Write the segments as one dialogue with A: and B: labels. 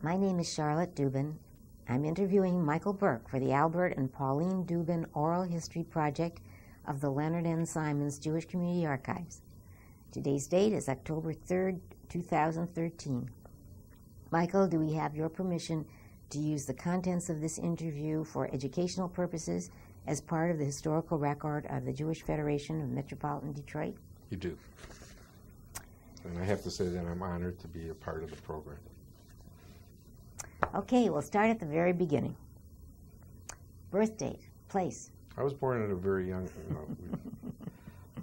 A: My name is Charlotte Dubin. I'm interviewing Michael Berke for the Albert and Pauline Dubin Oral History Project of the Leonard N. Simons Jewish Community Archives. Today's date is October 3rd, 2013. Michael, do we have your permission to use the contents of this interview for educational purposes as part of the historical record of the Jewish Federation of Metropolitan Detroit?
B: You do. And I have to say that I'm honored to be a part of the program.
A: Okay, we'll start at the very beginning. Birth date, place.
B: I was born at a very young,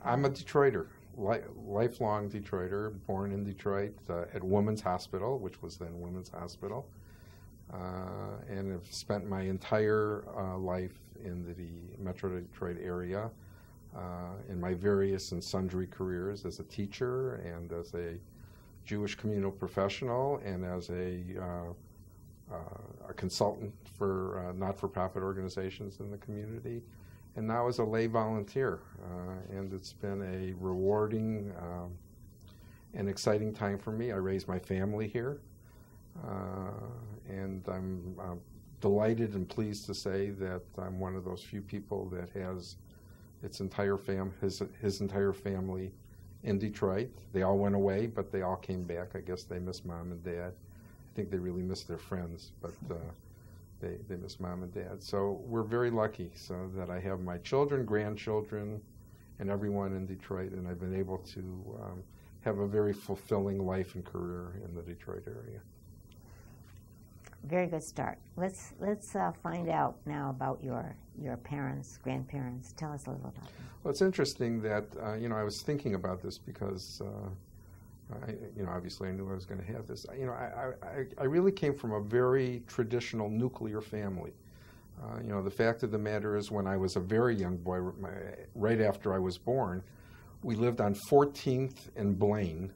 B: I'm a Detroiter, lifelong Detroiter, born in Detroit at Women's Hospital, which was then Women's Hospital, and have spent my entire life in the Metro Detroit area in my various and sundry careers as a teacher and as a Jewish communal professional and as a consultant for not-for-profit organizations in the community, and now as a lay volunteer. And it's been a rewarding and exciting time for me. I raised my family here, and I'm delighted and pleased to say that I'm one of those few people that has his entire family in Detroit. They all went away, but they all came back. I guess they miss mom and dad. I think they really miss their friends, but they miss mom and dad. So we're very lucky so that I have my children, grandchildren, and everyone in Detroit, and I've been able to have a very fulfilling life and career in the Detroit area.
A: Very good start. Let's find out now about your parents, grandparents. Tell us a little about them.
B: Well, it's interesting that I was thinking about this because obviously I knew I was going to have this. I really came from a very traditional nuclear family. The fact of the matter is, when I was a very young boy, right after I was born, we lived on 14th and Blaine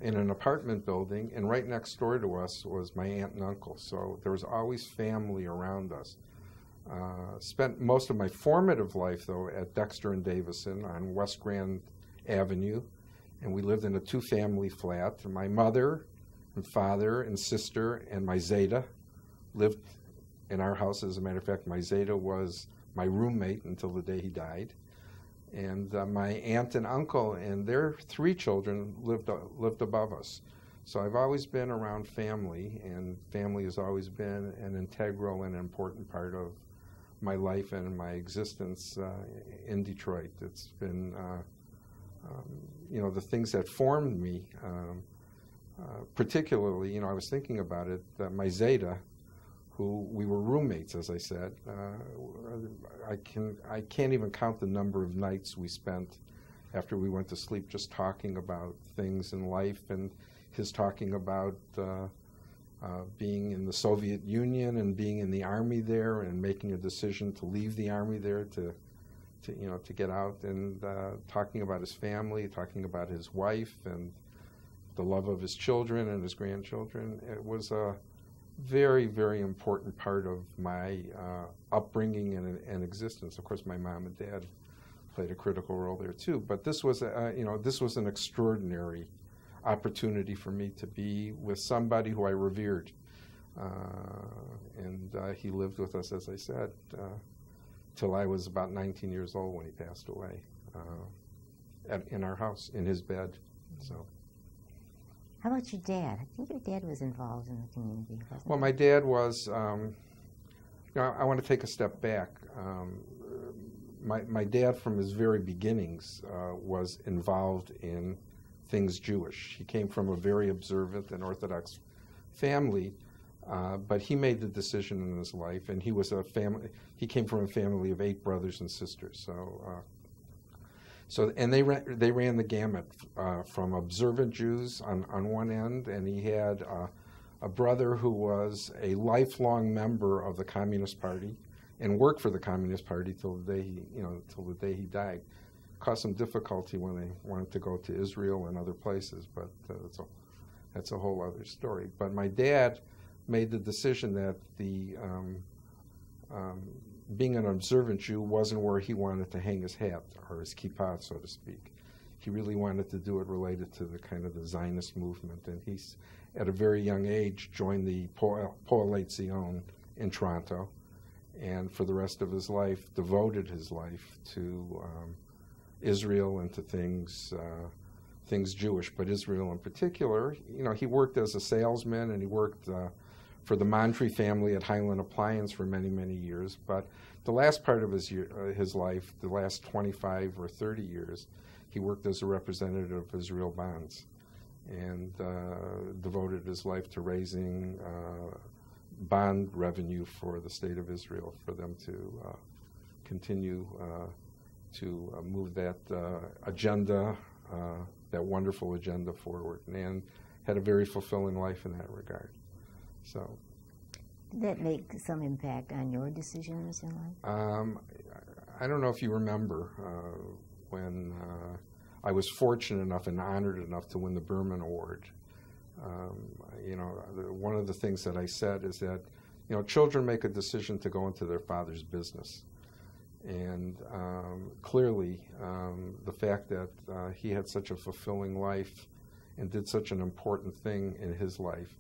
B: in an apartment building, and right next door to us was my aunt and uncle. So there was always family around us. Spent most of my formative life, though, at Dexter and Davison on West Grand Avenue, and we lived in a two-family flat. And my mother and father and sister and my Zeta lived in our house. As a matter of fact, my Zeta was my roommate until the day he died. And my aunt and uncle and their three children lived above us. So I've always been around family, and family has always been an integral and important part of my life and my existence in Detroit. It's been the things that formed me, particularly, I was thinking about it, my Zeta, who we were roommates, as I said. I can't even count the number of nights we spent after we went to sleep just talking about things in life, and his talking about being in the Soviet Union and being in the Army there and making a decision to leave the Army there to get out, and talking about his family, talking about his wife and the love of his children and his grandchildren. It was a very, very important part of my upbringing and existence. Of course, my mom and dad played a critical role there too. But this was, this was an extraordinary opportunity for me to be with somebody who I revered, and he lived with us, as I said, till I was about 19 years old when he passed away, in our house, in his bed. So.
A: How about your dad? I think your dad was involved in the community, wasn't
B: Well, my dad was, I want to take a step back. My dad, from his very beginnings, was involved in things Jewish. He came from a very observant and Orthodox family, but he made the decision in his life, and he came from a family of 8 brothers and sisters. So they ran the gamut from observant Jews on one end, and he had a brother who was a lifelong member of the Communist Party and worked for the Communist Party till the day he died. Caused some difficulty when they wanted to go to Israel and other places, but that's a whole other story. But my dad made the decision that being an observant Jew wasn't where he wanted to hang his hat, or his kippah, so to speak. he really wanted to do it related to the kind of the Zionist movement. And he's, at a very young age, joined the Poale Zion in Toronto, and for the rest of his life devoted his life to Israel and to things Jewish, but Israel in particular. You know, he worked as a salesman, and he worked for the Montree family at Highland Appliance for many, many years. But the last part of his life, the last 25 or 30 years, he worked as a representative of Israel Bonds, and devoted his life to raising bond revenue for the state of Israel, for them to continue to move that agenda, that wonderful agenda forward, and had a very fulfilling life in that regard. So,
A: did that make some impact on your decisions in life?
B: I don't know if you remember when I was fortunate enough and honored enough to win the Berman Award. You know, one of the things that I said is that, you know, children make a decision to go into their father's business. And clearly, the fact that he had such a fulfilling life and did such an important thing in his life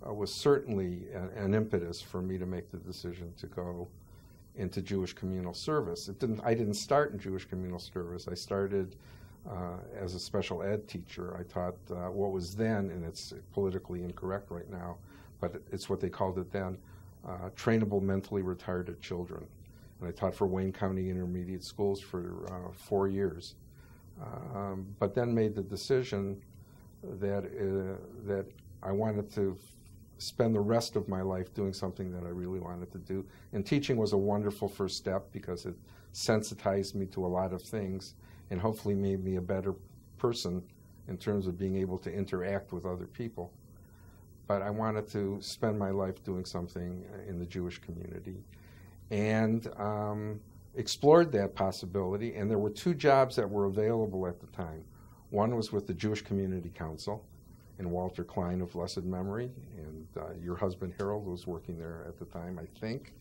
B: was certainly an impetus for me to make the decision to go into Jewish communal service. I didn't start in Jewish communal service. I started as a special ed teacher. I taught what was then, and it's politically incorrect right now, but it's what they called it then, trainable mentally retarded children. And I taught for Wayne County Intermediate Schools for 4 years. But then made the decision that I wanted to spend the rest of my life doing something that I really wanted to do. And teaching was a wonderful first step because it sensitized me to a lot of things and hopefully made me a better person in terms of being able to interact with other people. But I wanted to spend my life doing something in the Jewish community, and explored that possibility. And there were 2 jobs that were available at the time. One was with the Jewish Community Council, and Walter Klein of blessed memory, and your husband Harold was working there at the time, I think.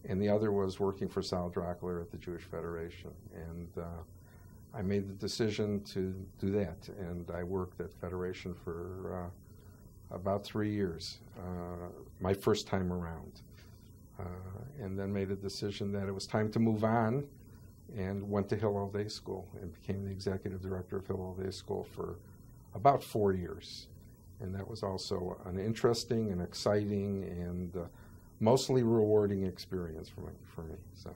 B: And the other was working for Sal Drockler at the Jewish Federation. And I made the decision to do that, and I worked at Federation for about 3 years, my first time around. And then made a decision that it was time to move on, and went to Hillel Day School and became the executive director of Hillel Day School for about 4 years. And that was also an interesting and exciting and mostly rewarding experience for me. So.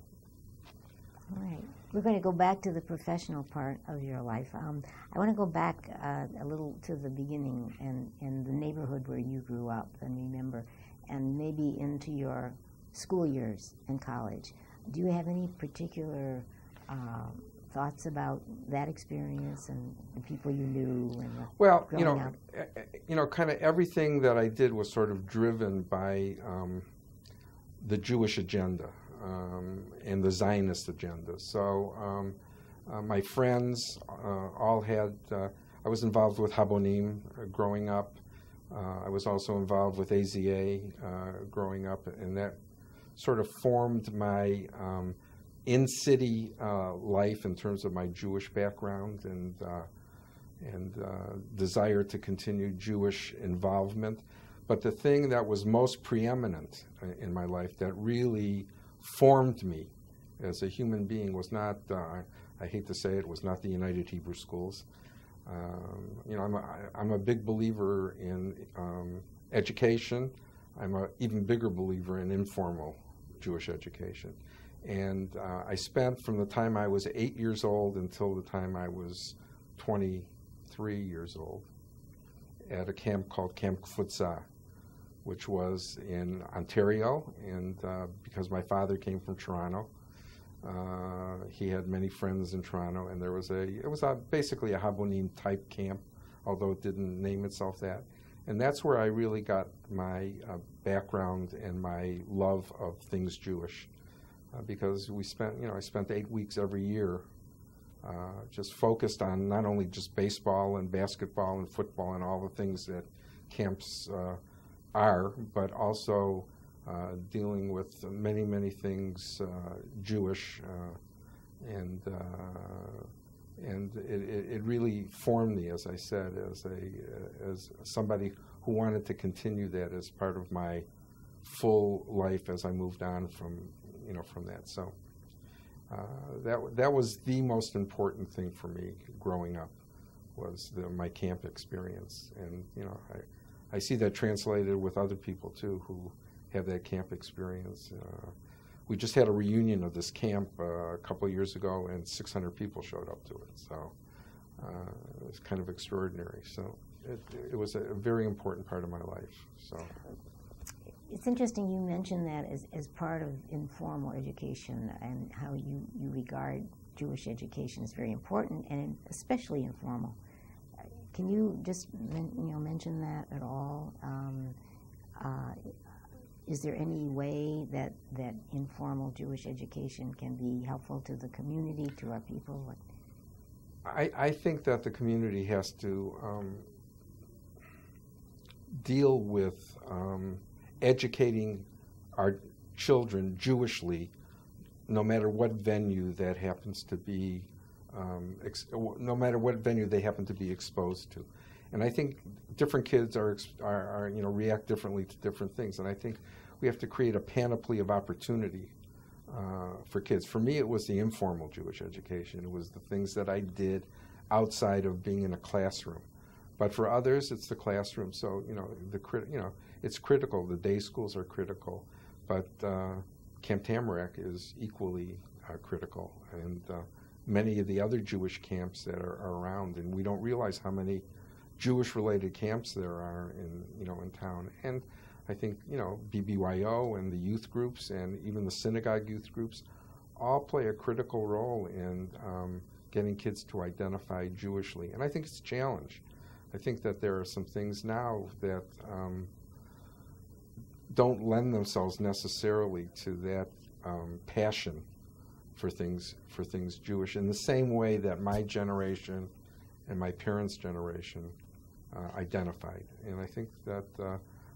A: All right. We're going to go back to the professional part of your life. I want to go back a little to the beginning and the neighborhood where you grew up and remember, and maybe into your school years in college. Do you have any particular thoughts about that experience and the people you knew? And
B: well,
A: you know,
B: kind of everything that I did was sort of driven by the Jewish agenda and the Zionist agenda. So my friends all had. I was involved with Habonim growing up. I was also involved with AZA growing up, and that sort of formed my in-city life in terms of my Jewish background and desire to continue Jewish involvement. But the thing that was most preeminent in my life that really formed me as a human being was not, I hate to say it, was not the United Hebrew Schools. I'm a big believer in education. I'm an even bigger believer in informal Jewish education. And I spent from the time I was 8 years old until the time I was 23 years old at a camp called Camp Kfutza, which was in Ontario. And because my father came from Toronto, he had many friends in Toronto, and it was basically a Habonim type camp, although it didn't name itself that. And that's where I really got my background and my love of things Jewish, because I spent 8 weeks every year just focused on not only just baseball and basketball and football and all the things that camps are, but also dealing with many, many things Jewish and And it really formed me, as I said, as somebody who wanted to continue that as part of my full life as I moved on from that. So that was the most important thing for me growing up, was my camp experience. And I see that translated with other people too who have that camp experience. We just had a reunion of this camp a couple of years ago, and 600 people showed up to it. So it was kind of extraordinary. So it was a very important part of my life. So
A: it's interesting you mentioned that as part of informal education, and how you regard Jewish education as very important, and especially informal. Can you just mention that at all? Is there any way that informal Jewish education can be helpful to the community, to our people?
B: I think that the community has to deal with educating our children Jewishly, no matter what venue that happens to be, no matter what venue they happen to be exposed to. And I think different kids are react differently to different things. And I think we have to create a panoply of opportunity for kids. For me, it was the informal Jewish education. It was the things that I did outside of being in a classroom. But for others, it's the classroom. So it's critical. The day schools are critical, but Camp Tamarack is equally critical, and many of the other Jewish camps that are around. And we don't realize how many Jewish-related camps there are in town. And I think BBYO and the youth groups and even the synagogue youth groups all play a critical role in getting kids to identify Jewishly. And I think it's a challenge. I think that there are some things now that don't lend themselves necessarily to that passion for things Jewish, in the same way that my generation and my parents' generation identified. And I think that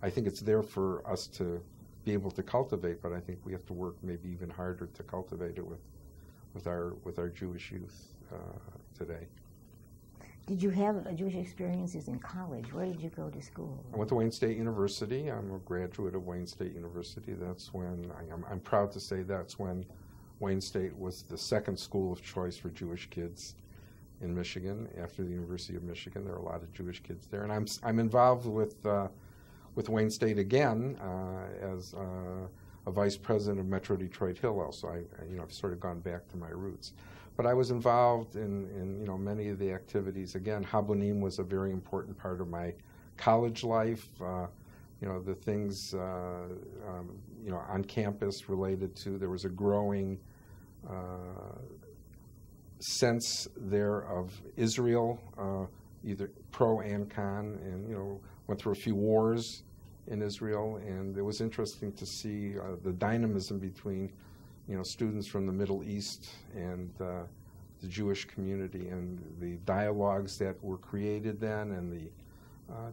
B: it's there for us to be able to cultivate, but I think we have to work maybe even harder to cultivate it with our Jewish youth today.
A: Did you have Jewish experiences in college? Where did you go to school?
B: I went to Wayne State University. I'm a graduate of Wayne State University. That's when I'm proud to say that's when Wayne State was the second school of choice for Jewish kids in Michigan. After the University of Michigan, there are a lot of Jewish kids there, and I'm involved with Wayne State again as a vice president of Metro Detroit Hillel. So I've sort of gone back to my roots. But I was involved in many of the activities. Again, Habonim was a very important part of my college life. The things on campus related to, there was a growing sense there of Israel, either pro and con, and went through a few wars in Israel, and it was interesting to see the dynamism between students from the Middle East and the Jewish community, and the dialogues that were created then, and the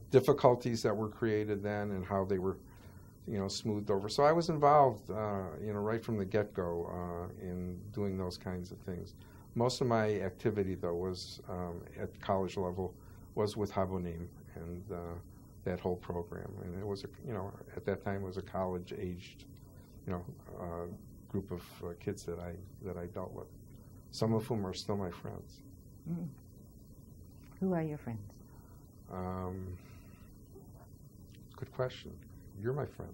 B: difficulties that were created then, and how they were smoothed over. So I was involved right from the get-go in doing those kinds of things. Most of my activity, though, was at college level, was with Habonim and that whole program. And it was at that time it was a college-aged group of kids that I dealt with, some of whom are still my friends.
A: Mm. Who are your friends?
B: Good question. You're my friend.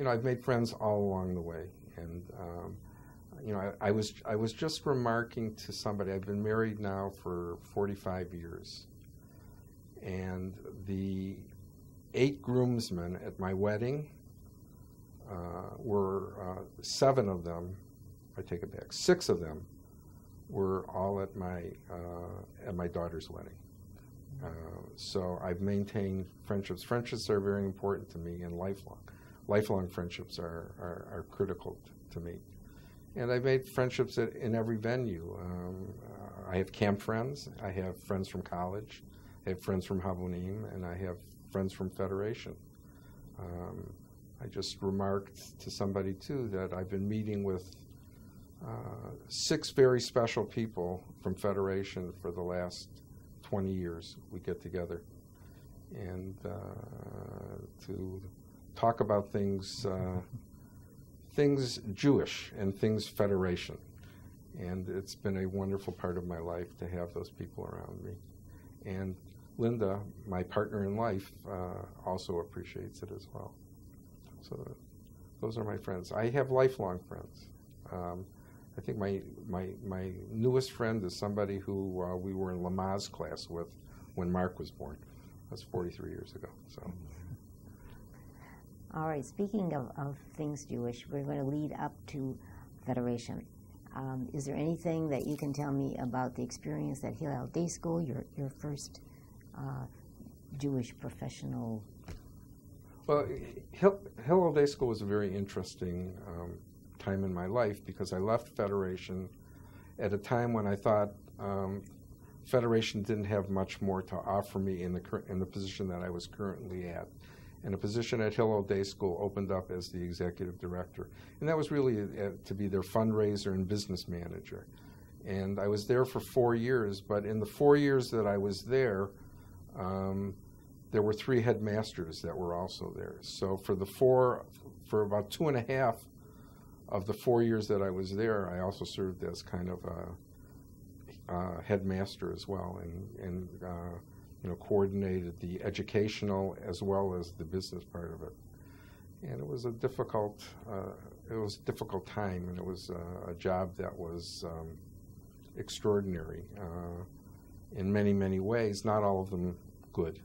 B: I've made friends all along the way, and I was just remarking to somebody. I've been married now for 45 years, and the 8 groomsmen at my wedding were 7 of them. I take it back. 6 of them were all at my daughter's wedding. So I've maintained friendships. Friendships are very important to me, and lifelong friendships are critical to me. And I've made friendships in every venue. I have camp friends. I have friends from college. I have friends from Habonim, and I have friends from Federation. I just remarked to somebody, too, that I've been meeting with 6 very special people from Federation for the last 20 years. We get together and to talk about things Jewish and things Federation. And it's been a wonderful part of my life to have those people around me. And Linda, my partner in life, also appreciates it as well. So those are my friends. I have lifelong friends. I think my newest friend is somebody who we were in Lamaze class with when Mark was born. That's 43 years ago. So.
A: All right, speaking of things Jewish, we're going to lead up to Federation. Is there anything that you can tell me about the experience at Hillel Day School, your first Jewish professional?
B: Well, Hillel Day School was a very interesting time in my life because I left Federation at a time when I thought Federation didn't have much more to offer me in the position that I was currently at. And a position at Hillel Day School opened up as the executive director. And that was really to be their fundraiser and business manager. And I was there for 4 years, but in the 4 years that I was there were 3 headmasters that were also there. So for about 2.5 of the 4 years that I was there, I also served as kind of a headmaster as well, and coordinated the educational as well as the business part of it. And it was a difficult time, and it was a job that was extraordinary in many, many ways. Not all of them good,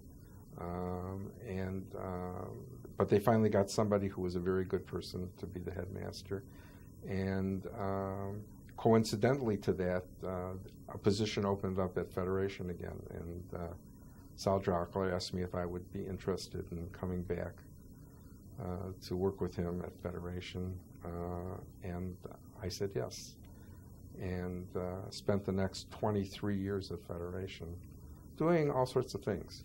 B: but they finally got somebody who was a very good person to be the headmaster. And coincidentally to that, a position opened up at Federation again, and Sal Drockler asked me if I would be interested in coming back to work with him at Federation, and I said yes, and spent the next 23 years at Federation doing all sorts of things,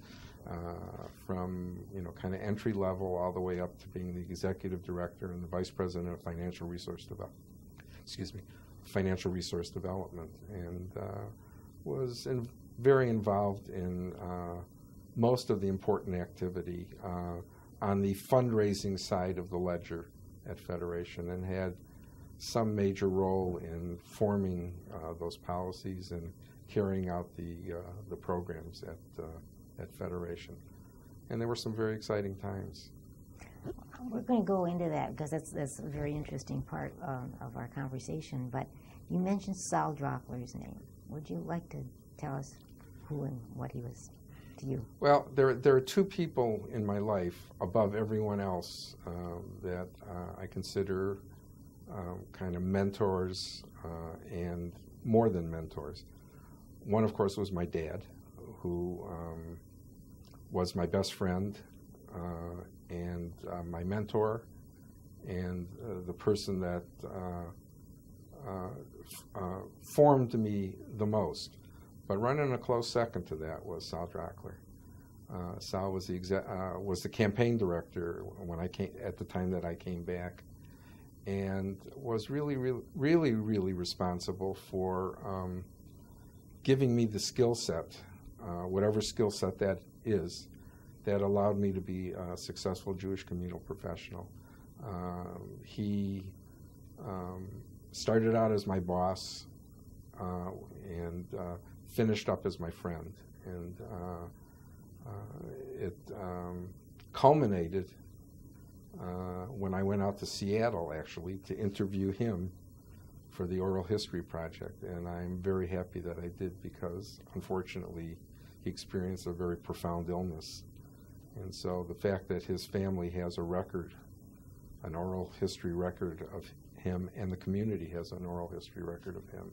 B: from kind of entry level all the way up to being the executive director and the vice president of financial resource development, and was very involved in most of the important activity on the fundraising side of the ledger at Federation, and had some major role in forming those policies and carrying out the programs at Federation. And there were some very exciting times.
A: We're going to go into that because that's a very interesting part of our conversation. But you mentioned Sal Drockler's name. Would you like to tell us who and what he was to you?
B: Well, there are 2 people in my life above everyone else that I consider kind of mentors and more than mentors. One, of course, was my dad, who was my best friend and my mentor, and the person that formed me the most. But running a close second to that was Sal Drockler. Sal was the campaign director when I came, at the time that I came back, and was really responsible for giving me the skill set, whatever skill set that is, that allowed me to be a successful Jewish communal professional. He started out as my boss and finished up as my friend. And it culminated when I went out to Seattle, actually, to interview him for the Oral History Project. And I'm very happy that I did, because unfortunately he experienced a very profound illness. And so the fact that his family has a record, an oral history record of him, and the community has an oral history record of him,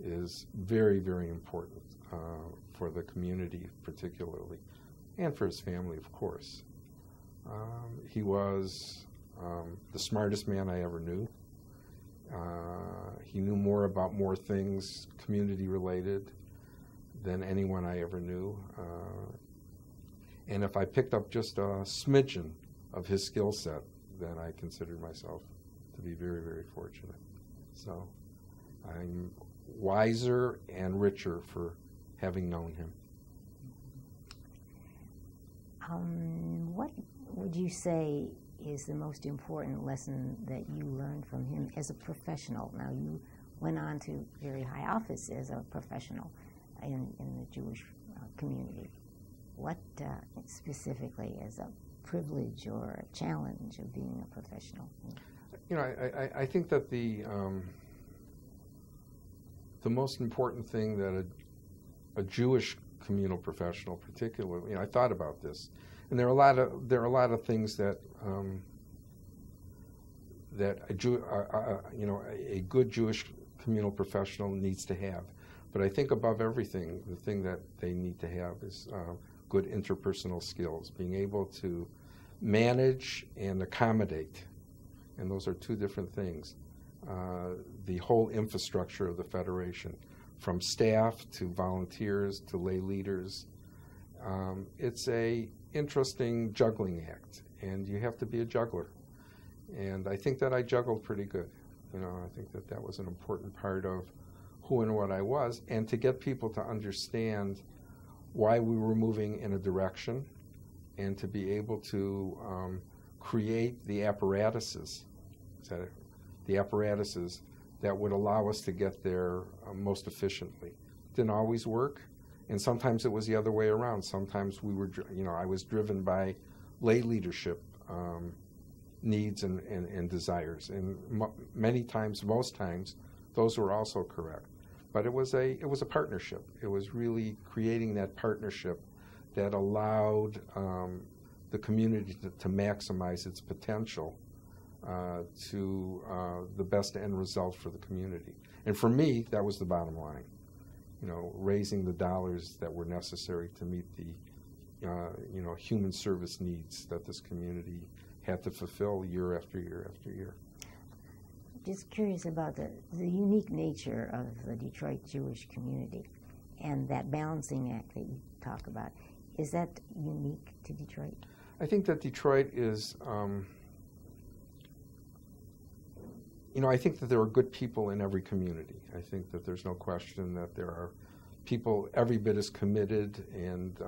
B: is very, very important for the community particularly, and for his family, of course. He was the smartest man I ever knew. He knew more about more things community-related than anyone I ever knew. And if I picked up just a smidgen of his skill set, then I considered myself to be very, very fortunate. So I'm wiser and richer for having known him.
A: What would you say is the most important lesson that you learned from him as a professional? Now, you went on to very high office as a professional in the Jewish community. What specifically as a privilege or a challenge of being a professional?
B: You know, I think that the most important thing that a Jewish communal professional, particularly, I thought about this, and there are a lot of things that that a good Jewish communal professional needs to have. But I think above everything, the thing that they need to have is good interpersonal skills, being able to manage and accommodate, and those are two different things. The whole infrastructure of the Federation, from staff to volunteers to lay leaders, it's a interesting juggling act, and you have to be a juggler. And I think that I juggled pretty good. I think that that was an important part of who and what I was, and to get people to understand why we were moving in a direction, and to be able to create the apparatuses that would allow us to get there most efficiently. Didn't always work, and sometimes it was the other way around. Sometimes we were, I was driven by lay leadership needs and desires, and many times, most times, those were also correct. But it was a partnership. It was really creating that partnership that allowed the community to maximize its potential to the best end result for the community. And for me, that was the bottom line. Raising the dollars that were necessary to meet the human service needs that this community had to fulfill year after year after year.
A: Just curious about the unique nature of the Detroit Jewish community and that balancing act that you talk about. Is that unique to Detroit?
B: I think that Detroit is, I think that there are good people in every community. I think that there's no question that there are people every bit as committed and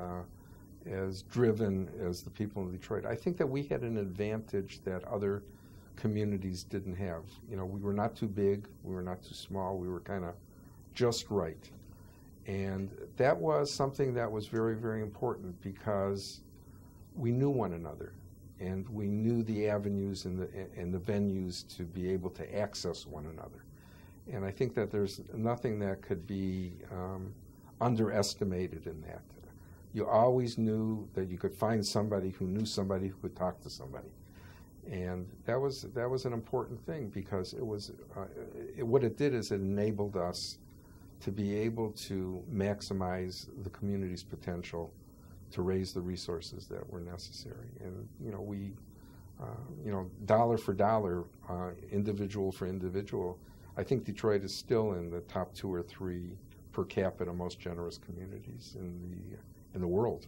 B: as driven as the people in Detroit. I think that we had an advantage that other communities didn't have. We were not too big, we were not too small, we were kind of just right. And that was something that was very, very important because we knew one another, and we knew the avenues and the venues to be able to access one another. And I think that there's nothing that could be underestimated in that. You always knew that you could find somebody who knew somebody who could talk to somebody. And that was an important thing because it was what it did is it enabled us to be able to maximize the community's potential to raise the resources that were necessary. And we dollar for dollar, individual for individual, I think Detroit is still in the top 2 or 3 per capita most generous communities in the world.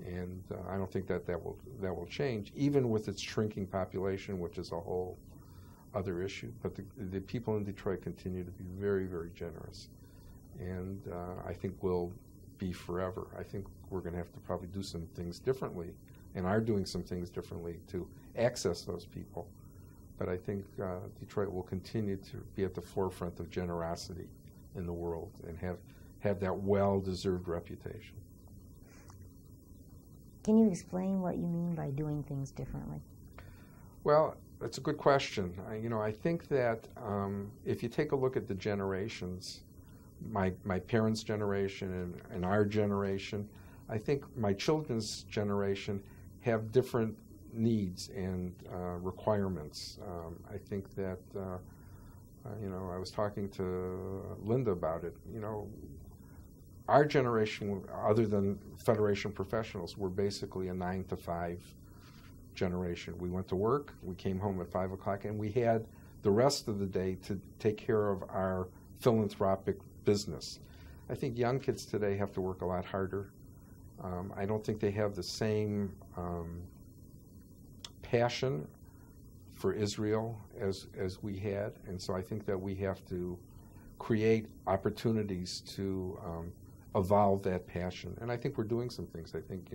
B: And I don't think that will change, even with its shrinking population, which is a whole other issue. But the people in Detroit continue to be very, very generous, and I think will be forever. I think we're going to have to probably do some things differently, and are doing some things differently to access those people. But I think Detroit will continue to be at the forefront of generosity in the world and have that well-deserved reputation.
A: Can you explain what you mean by doing things differently?
B: Well, that's a good question. I think that if you take a look at the generations, my parents' generation and our generation, I think my children's generation have different needs and requirements. I think that, I was talking to Linda about it. Our generation, other than Federation professionals, were basically a 9 to 5 generation. We went to work, we came home at 5 o'clock, and we had the rest of the day to take care of our philanthropic business. I think young kids today have to work a lot harder. I don't think they have the same passion for Israel as we had, and so I think that we have to create opportunities to evolve that passion. And I think we're doing some things. I think,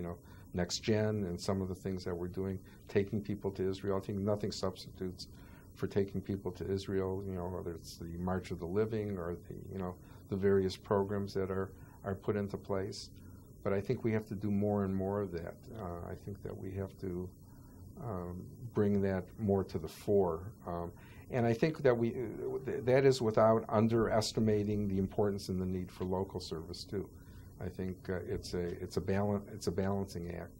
B: Next Gen and some of the things that we're doing, taking people to Israel, I think nothing substitutes for taking people to Israel, whether it's the March of the Living or the various programs that are put into place. But I think we have to do more and more of that. I think that we have to bring that more to the fore. And I think that that is without underestimating the importance and the need for local service too. I think it's a balancing act.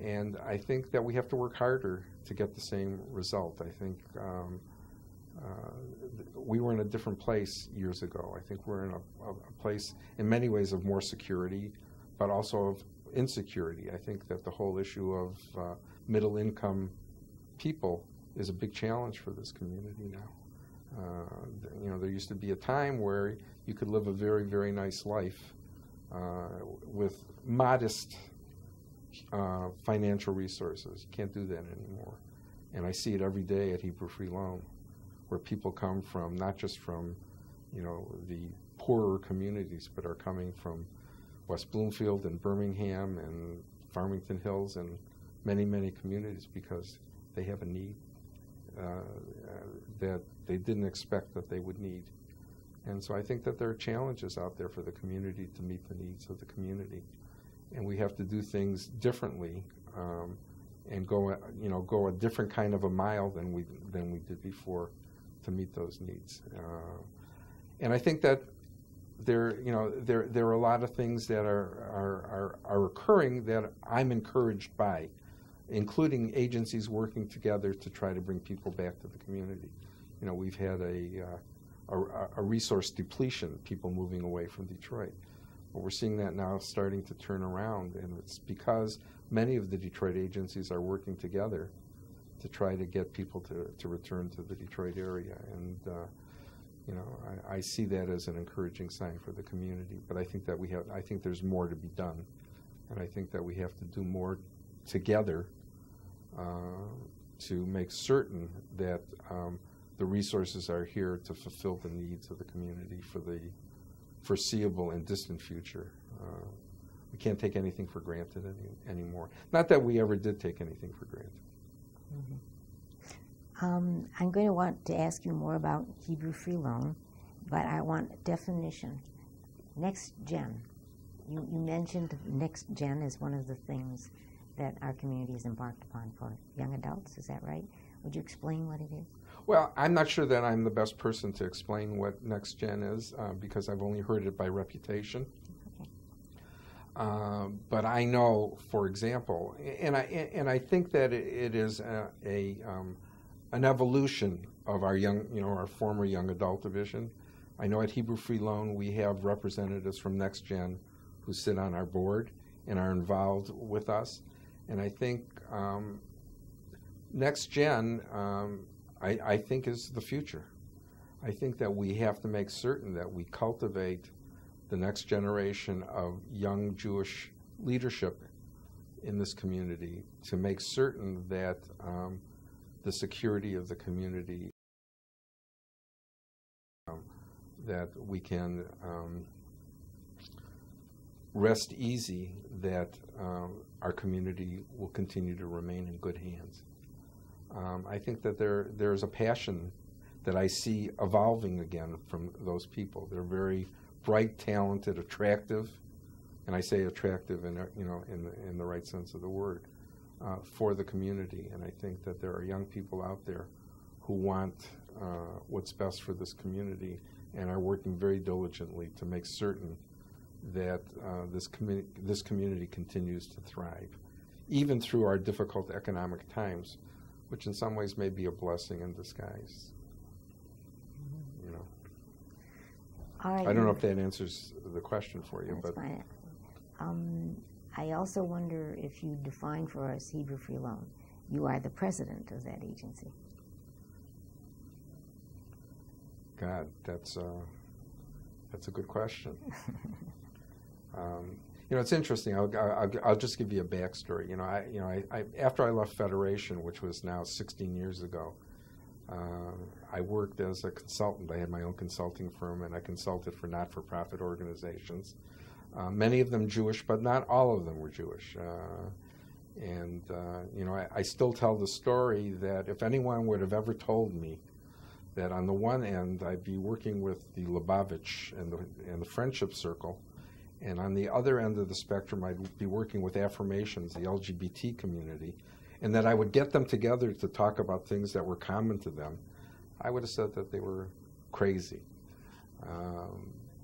B: And I think that we have to work harder to get the same result. I think we were in a different place years ago. I think we're in a place in many ways of more security, but also of insecurity. I think that the whole issue of middle income people is a big challenge for this community now. There used to be a time where you could live a very, very nice life with modest financial resources. You can't do that anymore. And I see it every day at Hebrew Free Loan, where people come from, not just from, the poorer communities, but are coming from West Bloomfield and Birmingham and Farmington Hills and many, many communities because they have a need that they didn't expect that they would need. And so I think that there are challenges out there for the community to meet the needs of the community. And we have to do things differently and go a different kind of a mile than we did before to meet those needs. And I think that there are a lot of things that are occurring that I'm encouraged by, including agencies working together to try to bring people back to the community. We've had a resource depletion, people moving away from Detroit. But we're seeing that now starting to turn around, and it's because many of the Detroit agencies are working together to try to get people to return to the Detroit area. And I see that as an encouraging sign for the community. But I think that I think there's more to be done, and I think that we have to do more together to make certain that the resources are here to fulfill the needs of the community for the foreseeable and distant future. We can't take anything for granted anymore. Not that we ever did take anything for granted.
A: Mm-hmm. I'm going to want to ask you more about Hebrew Free Loan, but I want a definition. Next Gen. You mentioned Next Gen as one of the things that our community has embarked upon for young adults. Is that right? Would you explain what it is?
B: Well, I'm not sure that I'm the best person to explain what Next Gen is because I've only heard it by reputation. Okay. But I know, for example, and I think that it is an evolution of our our former young adult division. I know at Hebrew Free Loan we have representatives from Next Gen who sit on our board and are involved with us, and I think Next Gen. I think is the future. I think that we have to make certain that we cultivate the next generation of young Jewish leadership in this community to make certain that the security of the community, that we can rest easy that our community will continue to remain in good hands. I think that there's a passion that I see evolving again from those people. They're very bright, talented, attractive, and I say attractive in the right sense of the word, for the community. And I think that there are young people out there who want what's best for this community and are working very diligently to make certain that this community continues to thrive, even through our difficult economic times, which in some ways may be a blessing in disguise. I don't know if that answers the question for you.
A: That's fine. I also wonder if you define for us Hebrew Free Loan. You are the president of that agency.
B: God, that's a good question. It's interesting. I'll just give you a backstory. I after I left Federation, which was now 16 years ago, I worked as a consultant. I had my own consulting firm, and I consulted for not-for-profit organizations. Many of them Jewish, but not all of them were Jewish. I still tell the story that if anyone would have ever told me that on the one end I'd be working with the Lubavitch and the Friendship Circle, and on the other end of the spectrum I'd be working with Affirmations, the LGBT community, and that I would get them together to talk about things that were common to them, I would have said that they were crazy.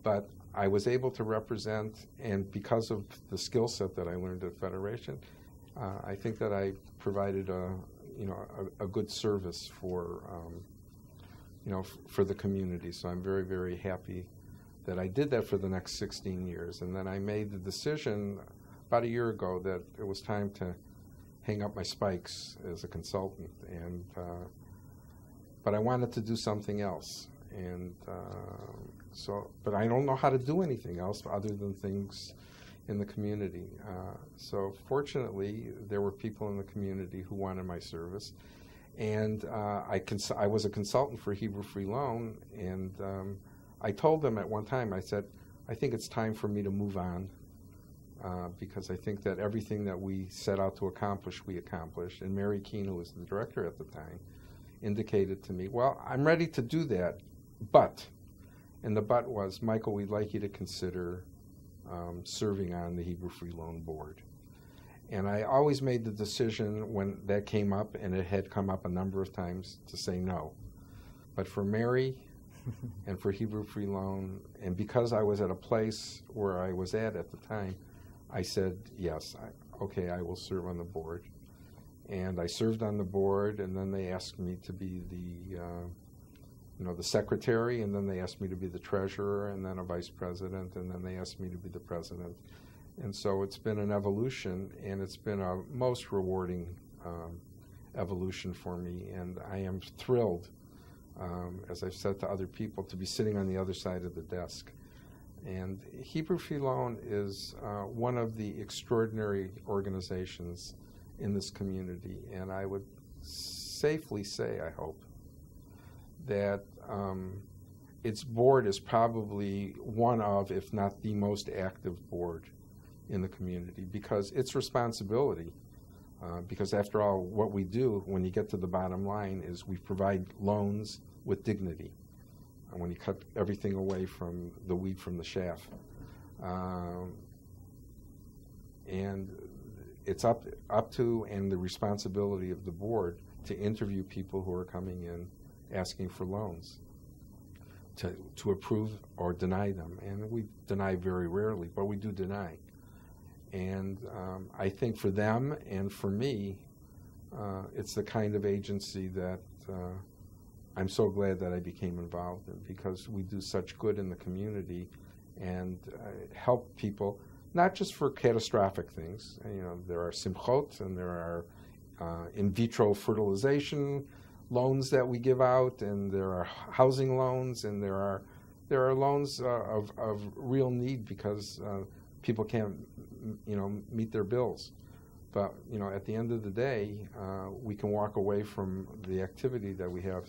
B: But I was able to represent, and because of the skill set that I learned at Federation, I think that I provided a good service for for the community. So I'm very, very happy that I did that for the next 16 years. And then I made the decision about a year ago that it was time to hang up my spikes as a consultant. And but I wanted to do something else. And but I don't know how to do anything else other than things in the community. So fortunately, there were people in the community who wanted my service. And I was a consultant for Hebrew Free Loan, and I told them at one time, I said, I think it's time for me to move on, because I think that everything that we set out to accomplish, we accomplished. And Mary Keene, who was the director at the time, indicated to me, well, I'm ready to do that, but, and the but was, Michael, we'd like you to consider serving on the Hebrew Free Loan Board. And I always made the decision when that came up, and it had come up a number of times, to say no. But for Mary and for Hebrew Free Loan, and because I was at a place where I was at the time, I said, yes, okay, I will serve on the board. And I served on the board, and then they asked me to be the secretary, and then they asked me to be the treasurer, and then a vice president, and then they asked me to be the president. And so it's been an evolution, and it's been a most rewarding evolution for me. And I am thrilled, as I've said to other people, to be sitting on the other side of the desk. And Hebrew Free Loan is one of the extraordinary organizations in this community. And I would safely say, I hope, that its board is probably one of, if not the most active board in the community, because its responsibility, because after all, what we do when you get to the bottom line is we provide loans with dignity, and when you cut everything away from the weed from the chaff. And it's up to and the responsibility of the board to interview people who are coming in asking for loans, to approve or deny them. And we deny very rarely, but we do deny. And I think for them and for me, it's the kind of agency that I'm so glad that I became involved in, because we do such good in the community and help people, not just for catastrophic things. There are simchot, and there are in vitro fertilization loans that we give out, and there are housing loans, and there are loans of real need because people can't meet their bills. But at the end of the day, we can walk away from the activity that we have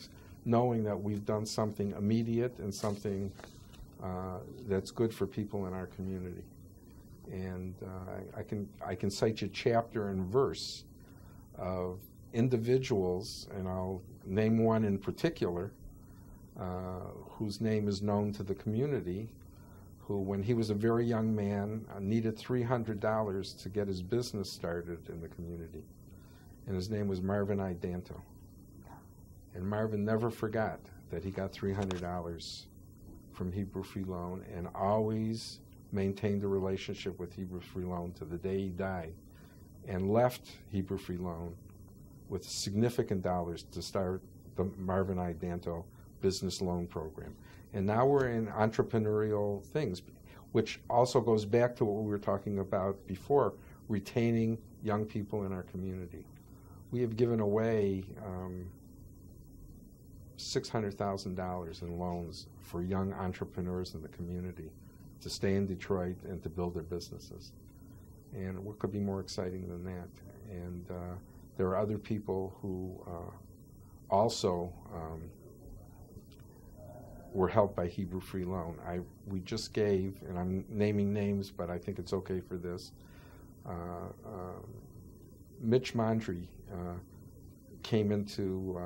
B: knowing that we've done something immediate and something that's good for people in our community. And I can cite you chapter and verse of individuals, and I'll name one in particular, whose name is known to the community, who, when he was a very young man, needed $300 to get his business started in the community. And his name was Marvin I. Danto. And Marvin never forgot that he got $300 from Hebrew Free Loan, and always maintained a relationship with Hebrew Free Loan to the day he died, and left Hebrew Free Loan with significant dollars to start the Marvin I. Danto business loan program. And now we're in entrepreneurial things, which also goes back to what we were talking about before, retaining young people in our community. We have given away $600,000 in loans for young entrepreneurs in the community to stay in Detroit and to build their businesses. And what could be more exciting than that? And there are other people who also were helped by Hebrew Free Loan. We just gave, and I'm naming names, but I think it's okay for this. Mitch Mondry came into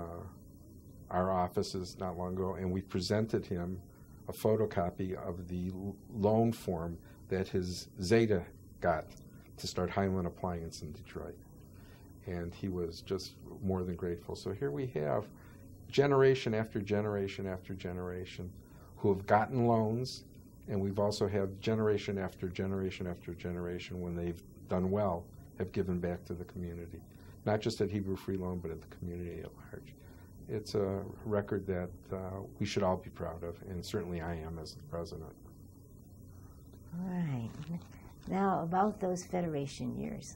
B: our offices not long ago, and we presented him a photocopy of the loan form that his Zeta got to start Highland Appliance in Detroit. And he was just more than grateful. So here we have generation after generation after generation who have gotten loans, and we've also had generation after generation after generation, when they've done well, have given back to the community. Not just at Hebrew Free Loan, but at the community at large. It's a record that we should all be proud of, and certainly I am as the president.
A: All right. Now, about those Federation years,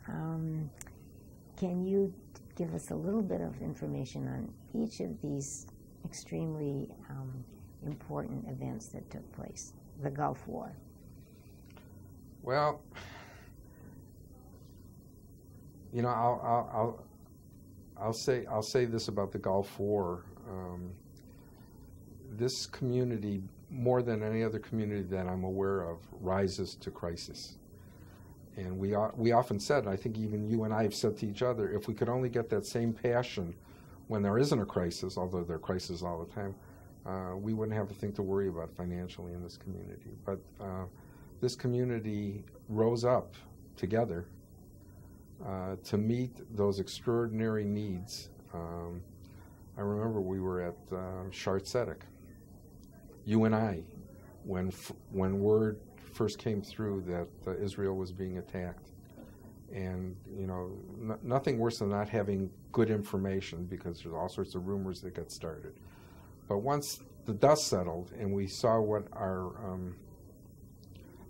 A: can you give us a little bit of information on each of these extremely important events that took place? The Gulf War.
B: Well, you know, I'll say this about the Gulf War. This community, more than any other community that I'm aware of, rises to crisis. And we often said, I think even you and I have said to each other, if we could only get that same passion when there isn't a crisis, although there are crises all the time, we wouldn't have a thing to worry about financially in this community. But this community rose up together to meet those extraordinary needs. I remember we were at Shart Tzedek, you and I, when word first came through that Israel was being attacked. And, you know, nothing worse than not having good information, because there's all sorts of rumors that get started. But once the dust settled and we saw what our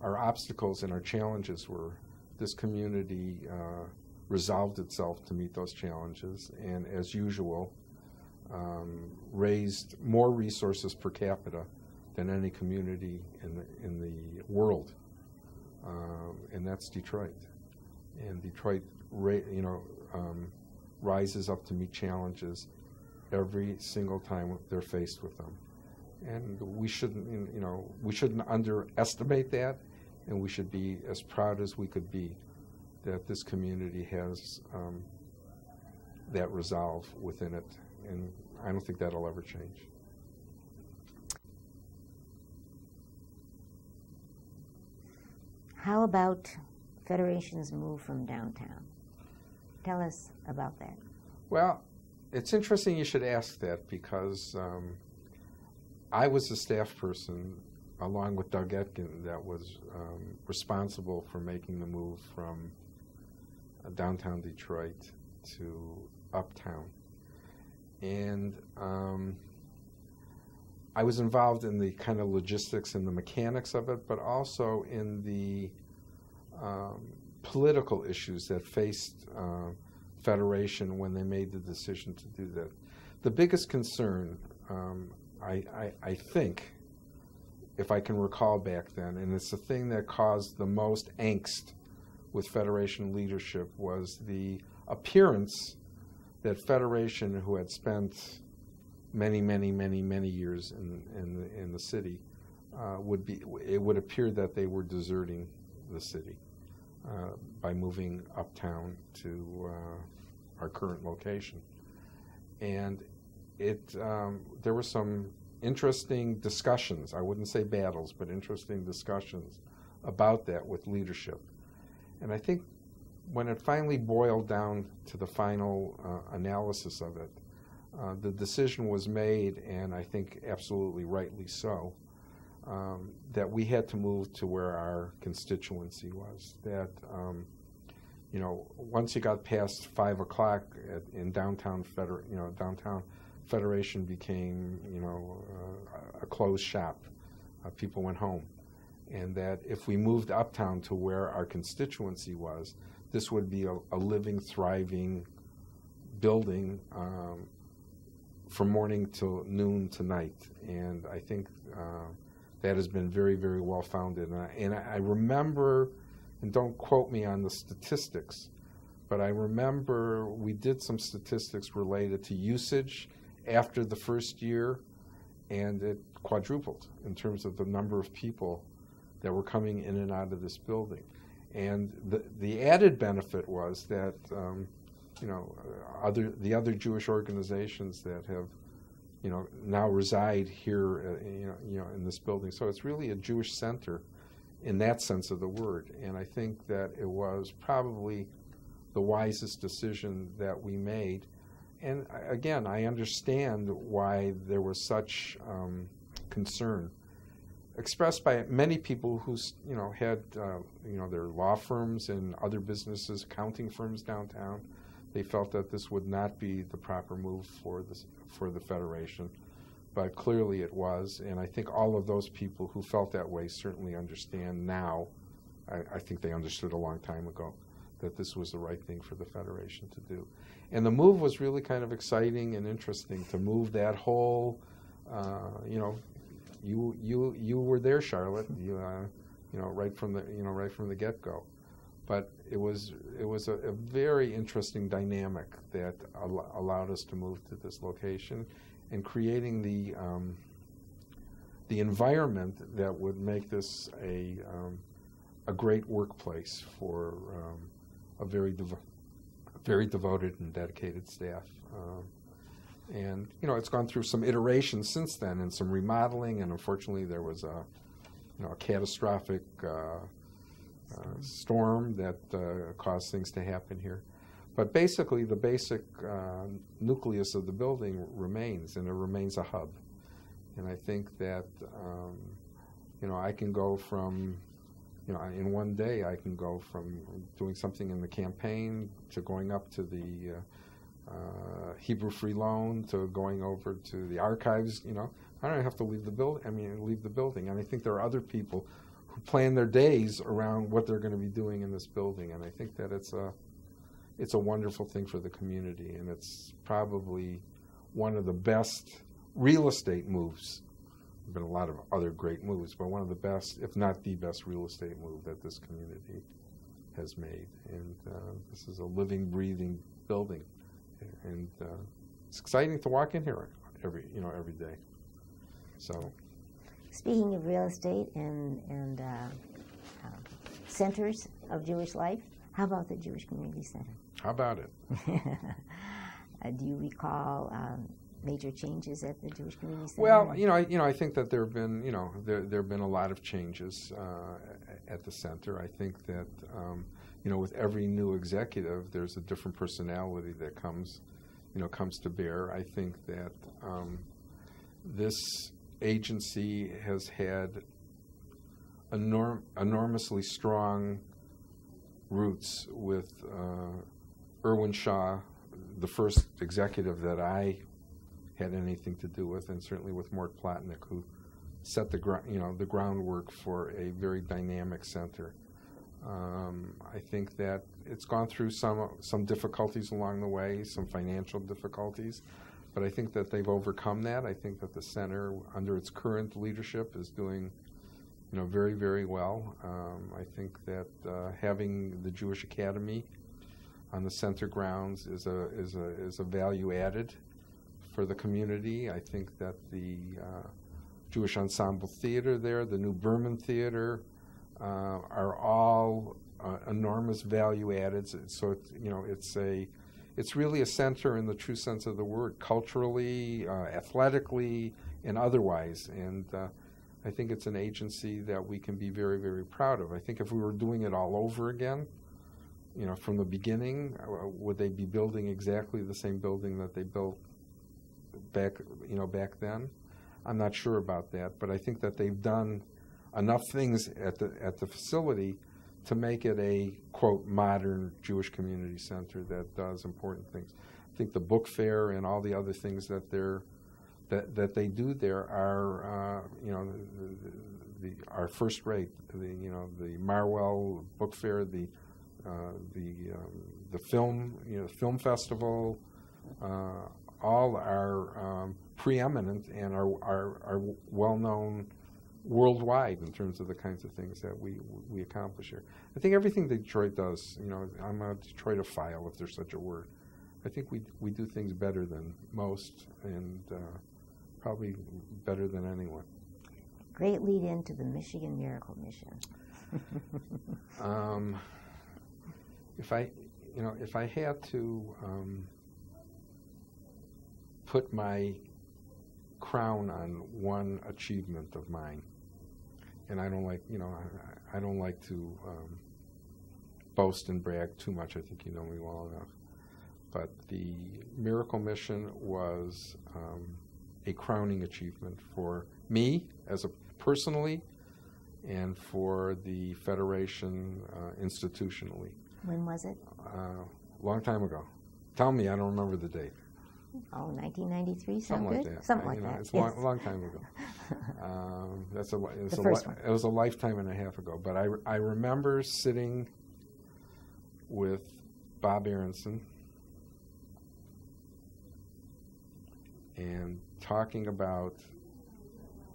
B: obstacles and our challenges were, this community resolved itself to meet those challenges, and as usual, raised more resources per capita than any community in the world, and that's Detroit. And Detroit, rises up to meet challenges every single time they're faced with them. And we shouldn't underestimate that, and we should be as proud as we could be that this community has that resolve within it, and I don't think that'll ever change.
A: How about Federation's move from downtown? Tell us about that.
B: Well, it's interesting you should ask that, because I was the staff person, along with Doug Etkin, that was responsible for making the move from downtown Detroit to uptown. And I was involved in the kind of logistics and the mechanics of it, but also in the political issues that faced Federation when they made the decision to do that. The biggest concern, I think, if I can recall back then, and it's the thing that caused the most angst with Federation leadership, was the appearance that Federation, who had spent many years in the city, it would appear that they were deserting the city by moving uptown to our current location. And there were some interesting discussions, I wouldn't say battles, but interesting discussions about that with leadership. And I think when it finally boiled down to the final analysis of it, the decision was made, and I think absolutely rightly so, that we had to move to where our constituency was. That, once you got past 5 o'clock in downtown Federation became, a closed shop. People went home. And that if we moved uptown to where our constituency was, this would be a living, thriving building from morning till noon to night. And I think that has been very, very well founded. And I remember, and don't quote me on the statistics, but I remember we did some statistics related to usage after the first year, and it quadrupled in terms of the number of people that were coming in and out of this building. And the added benefit was that the other Jewish organizations that have now reside here in this building. So it's really a Jewish center in that sense of the word. And I think that it was probably the wisest decision that we made. And again, I understand why there was such concern expressed by many people who had their law firms and other businesses, accounting firms downtown. They felt that this would not be the proper move for the Federation, but clearly it was. And I think all of those people who felt that way certainly understand now. I think they understood a long time ago that this was the right thing for the Federation to do. And the move was really kind of exciting and interesting to move that whole, you were there, Charlotte, right from the get-go. But it was a very interesting dynamic that allowed us to move to this location, and creating the environment that would make this a great workplace for a very devoted and dedicated staff. And it's gone through some iterations since then and some remodeling, and unfortunately there was a catastrophic storm that caused things to happen here. But basically the basic nucleus of the building remains, and it remains a hub. And I think that I can go from in one day I can go from doing something in the campaign to going up to the Hebrew Free Loan to going over to the archives. I don't have to leave the building. And I think there are other people who plan their days around what they're going to be doing in this building. And I think that it's a wonderful thing for the community, and it's probably one of the best real estate moves. There have been a lot of other great moves, but one of the best, if not the best, real estate move that this community has made. And this is a living, breathing building, and it's exciting to walk in here every day. So,
A: speaking of real estate and centers of Jewish life, how about the Jewish Community Center?
B: How about it?
A: Do you recall major changes at the Jewish Community Center?
B: Well, I think that there have been, there have been a lot of changes at the center. I think that, with every new executive, there's a different personality that comes to bear. I think that this agency has had enormously strong roots with Irwin Shaw, the first executive that I had anything to do with, and certainly with Mort Plotnick, who set the groundwork for a very dynamic center. I think that it's gone through some difficulties along the way, some financial difficulties, but I think that they've overcome that. I think that the center, under its current leadership, is doing very, very well. I think that having the Jewish Academy on the center grounds is a value added for the community. I think that the Jewish Ensemble Theater there, the new Berman Theater, are all enormous value added. So it's really a center in the true sense of the word, culturally, athletically, and otherwise. And I think it's an agency that we can be very, very proud of. I think if we were doing it all over again, from the beginning, would they be building exactly the same building that they built back then? I'm not sure about that, but I think that they've done enough things at the facility to make it a, quote, modern Jewish community center that does important things. I think the book fair and all the other things that they do there are, are first rate. The Marwell Book Fair, the film festival, all are preeminent and are well known worldwide in terms of the kinds of things that we accomplish here. I think everything Detroit does, I'm a Detroitophile, if there's such a word. I think we do things better than most, and probably better than anyone.
A: Great lead into the Michigan Miracle Mission.
B: If I had to put my crown on one achievement of mine, and I don't like, I don't like to boast and brag too much. I think you know me well enough. But the Miracle Mission was a crowning achievement for me as a personally, and for the Federation institutionally.
A: When was it?
B: Long time ago. Tell me, I don't remember the date.
A: Oh, 1993,
B: something
A: good?
B: like that.
A: Something like that.
B: It's a long time ago. It was a lifetime and a half ago. But I remember sitting with Bob Aronson and talking about.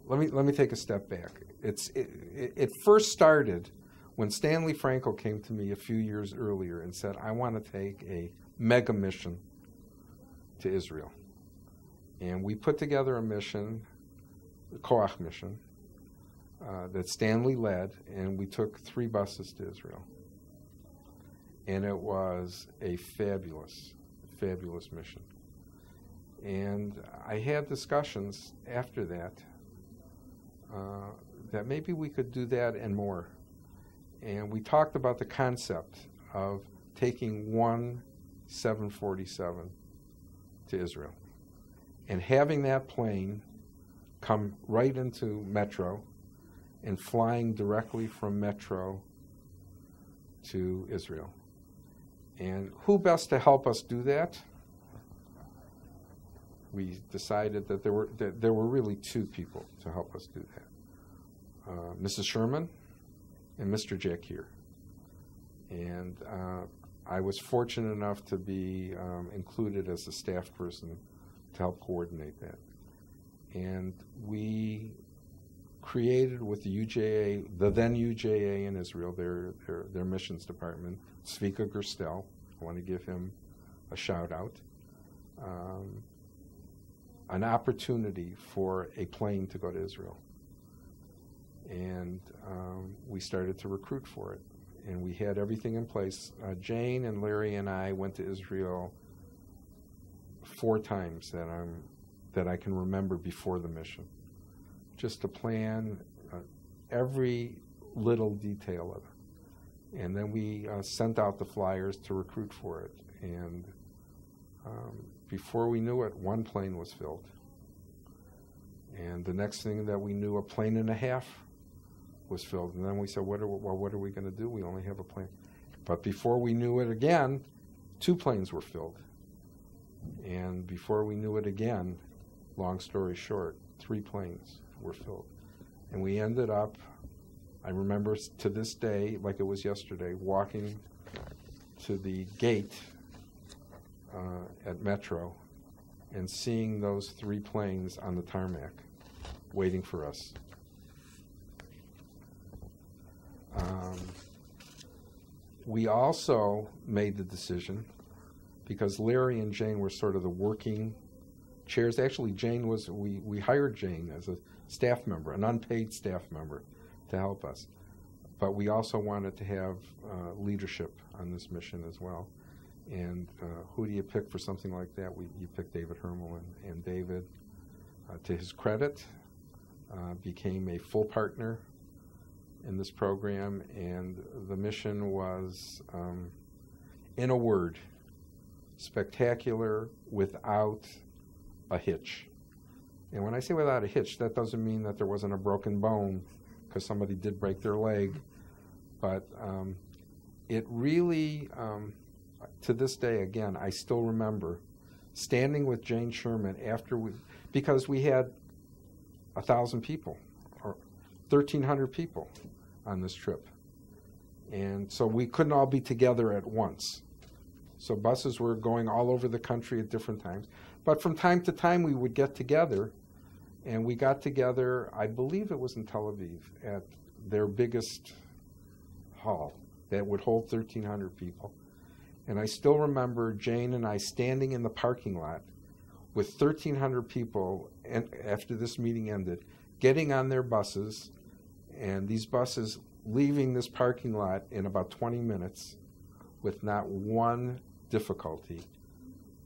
B: Let me take a step back. It first started when Stanley Frankel came to me a few years earlier and said, I want to take a mega mission to Israel. And we put together a mission, the Koach mission, that Stanley led, and we took 3 buses to Israel. And it was a fabulous, fabulous mission. And I had discussions after that that maybe we could do that and more. And we talked about the concept of taking one 747 to Israel and having that plane come right into Metro and flying directly from Metro to Israel. And who best to help us do that? We decided that there were really 2 people to help us do that. Mrs. Sherman and Mr. Jack here. And I was fortunate enough to be included as a staff person to help coordinate that. And we created with the UJA, the then UJA in Israel, their missions department, Zvika Gerstel, I want to give him a shout out, an opportunity for a plane to go to Israel. And we started to recruit for it. And we had everything in place. Jane and Larry and I went to Israel 4 times that I can remember before the mission, just to plan every little detail of it. And then we sent out the flyers to recruit for it. And before we knew it, 1 plane was filled. And the next thing that we knew, a plane and a half was filled. And then we said, what are we going to do? We only have a plane. But before we knew it again, 2 planes were filled. And before we knew it again, long story short, 3 planes were filled. And we ended up, I remember to this day, like it was yesterday, walking to the gate at Metro and seeing those 3 planes on the tarmac waiting for us. We also made the decision, because Larry and Jane were sort of the working chairs. Actually, Jane was, we hired Jane as a staff member, an unpaid staff member, to help us. But we also wanted to have leadership on this mission as well. And who do you pick for something like that? You pick David Hermelin. And David, to his credit, became a full partner in this program. And the mission was, in a word, spectacular without a hitch. And when I say without a hitch, that doesn't mean that there wasn't a broken bone, because somebody did break their leg. But it really, to this day, again, I still remember standing with Jane Sherman after because we had 1,000 people or 1,300 people on this trip. And so we couldn't all be together at once. So buses were going all over the country at different times. But from time to time, we would get together. And we got together, I believe it was in Tel Aviv, at their biggest hall that would hold 1,300 people. And I still remember Jane and I standing in the parking lot with 1,300 people, and after this meeting ended, getting on their buses, and these buses leaving this parking lot in about 20 minutes with not one difficulty.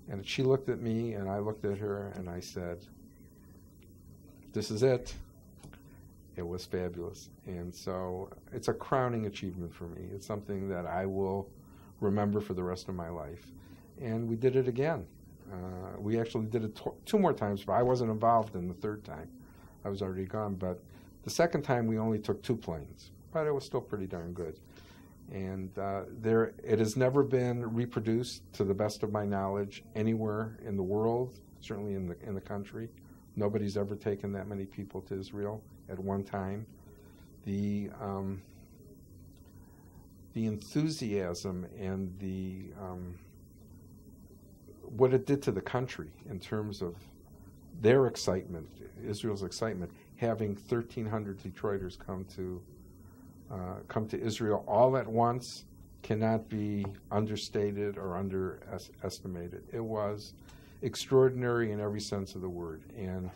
B: And she looked at me, and I looked at her, and I said, "This is it." It was fabulous. And so it's a crowning achievement for me. It's something that I will remember for the rest of my life. And we did it again. We actually did it two more times, but I wasn't involved in the third time. I was already gone. But the second time, we only took 2 planes. But it was still pretty darn good. And it has never been reproduced, to the best of my knowledge, anywhere in the world, certainly in the country. Nobody's ever taken that many people to Israel at one time. The enthusiasm and what it did to the country in terms of their excitement, Israel's excitement, having 1,300 Detroiters come to Israel all at once cannot be understated or underestimated. It was extraordinary in every sense of the word. And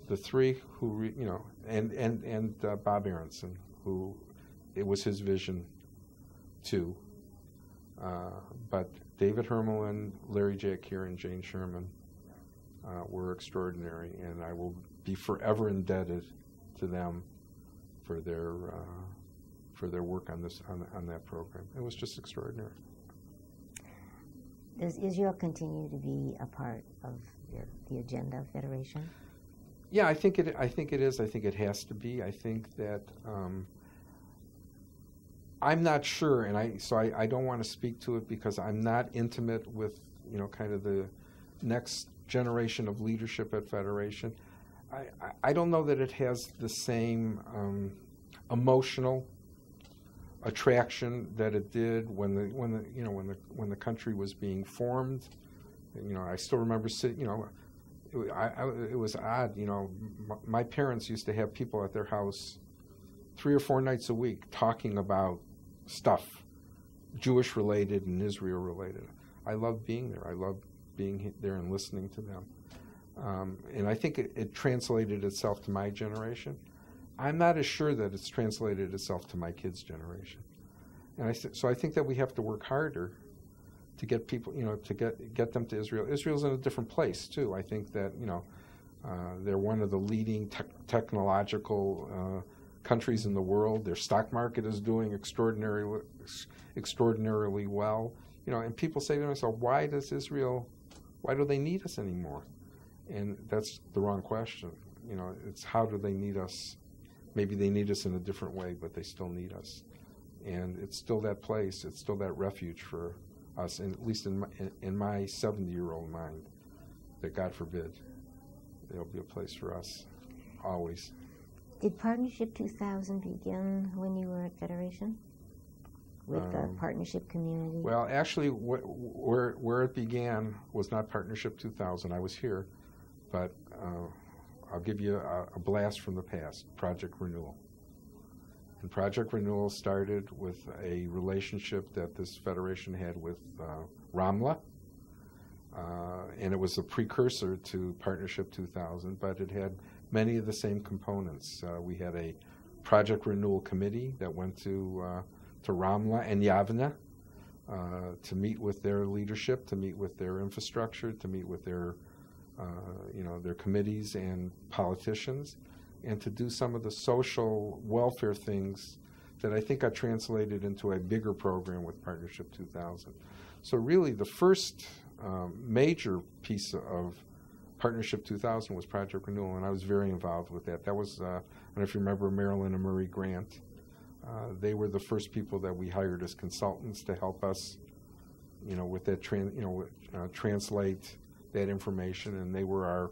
B: the three who, and Bob Aronson, who it was his vision too. But David Hermelin, Larry Jack Keir, and Jane Sherman were extraordinary, and I will be forever indebted to them for their work on that program. It was just extraordinary.
A: Does Israel continue to be a part of the agenda of Federation?
B: Yeah, I think it is. I think it has to be. I think that I'm not sure, and I don't want to speak to it because I'm not intimate with kind of the next generation of leadership at Federation. I don't know that it has the same emotional attraction that it did when the country was being formed. I still remember it was odd. My parents used to have people at their house 3 or 4 nights a week talking about stuff, Jewish related and Israel related. I loved being there. I loved being there and listening to them. And I think it translated itself to my generation. I'm not as sure that it's translated itself to my kids' generation. And so I think that we have to work harder to get people, to get them to Israel. Israel's in a different place too. I think that they're one of the leading technological countries in the world. Their stock market is doing extraordinarily well. And people say to themselves, why do they need us anymore? And that's the wrong question. It's how do they need us? Maybe they need us in a different way, but they still need us. And it's still that place. It's still that refuge for us, and at least in my 70-year-old mind, that God forbid there'll be a place for us always.
A: Did Partnership 2000 begin when you were at Federation? With the partnership community?
B: Well, actually, where it began was not Partnership 2000. I was here, but I'll give you a blast from the past, Project Renewal. And Project Renewal started with a relationship that this federation had with Ramla, and it was a precursor to Partnership 2000, but it had many of the same components. We had a Project Renewal committee that went to Ramla and Yavne to meet with their leadership, to meet with their infrastructure, to meet with their committees and politicians, and to do some of the social welfare things that I think got translated into a bigger program with Partnership 2000. So really the first major piece of Partnership 2000 was Project Renewal, and I was very involved with that. That was, I don't know if you remember Marilyn and Murray Grant. They were the first people that we hired as consultants to help us, with that translate that information, and they were our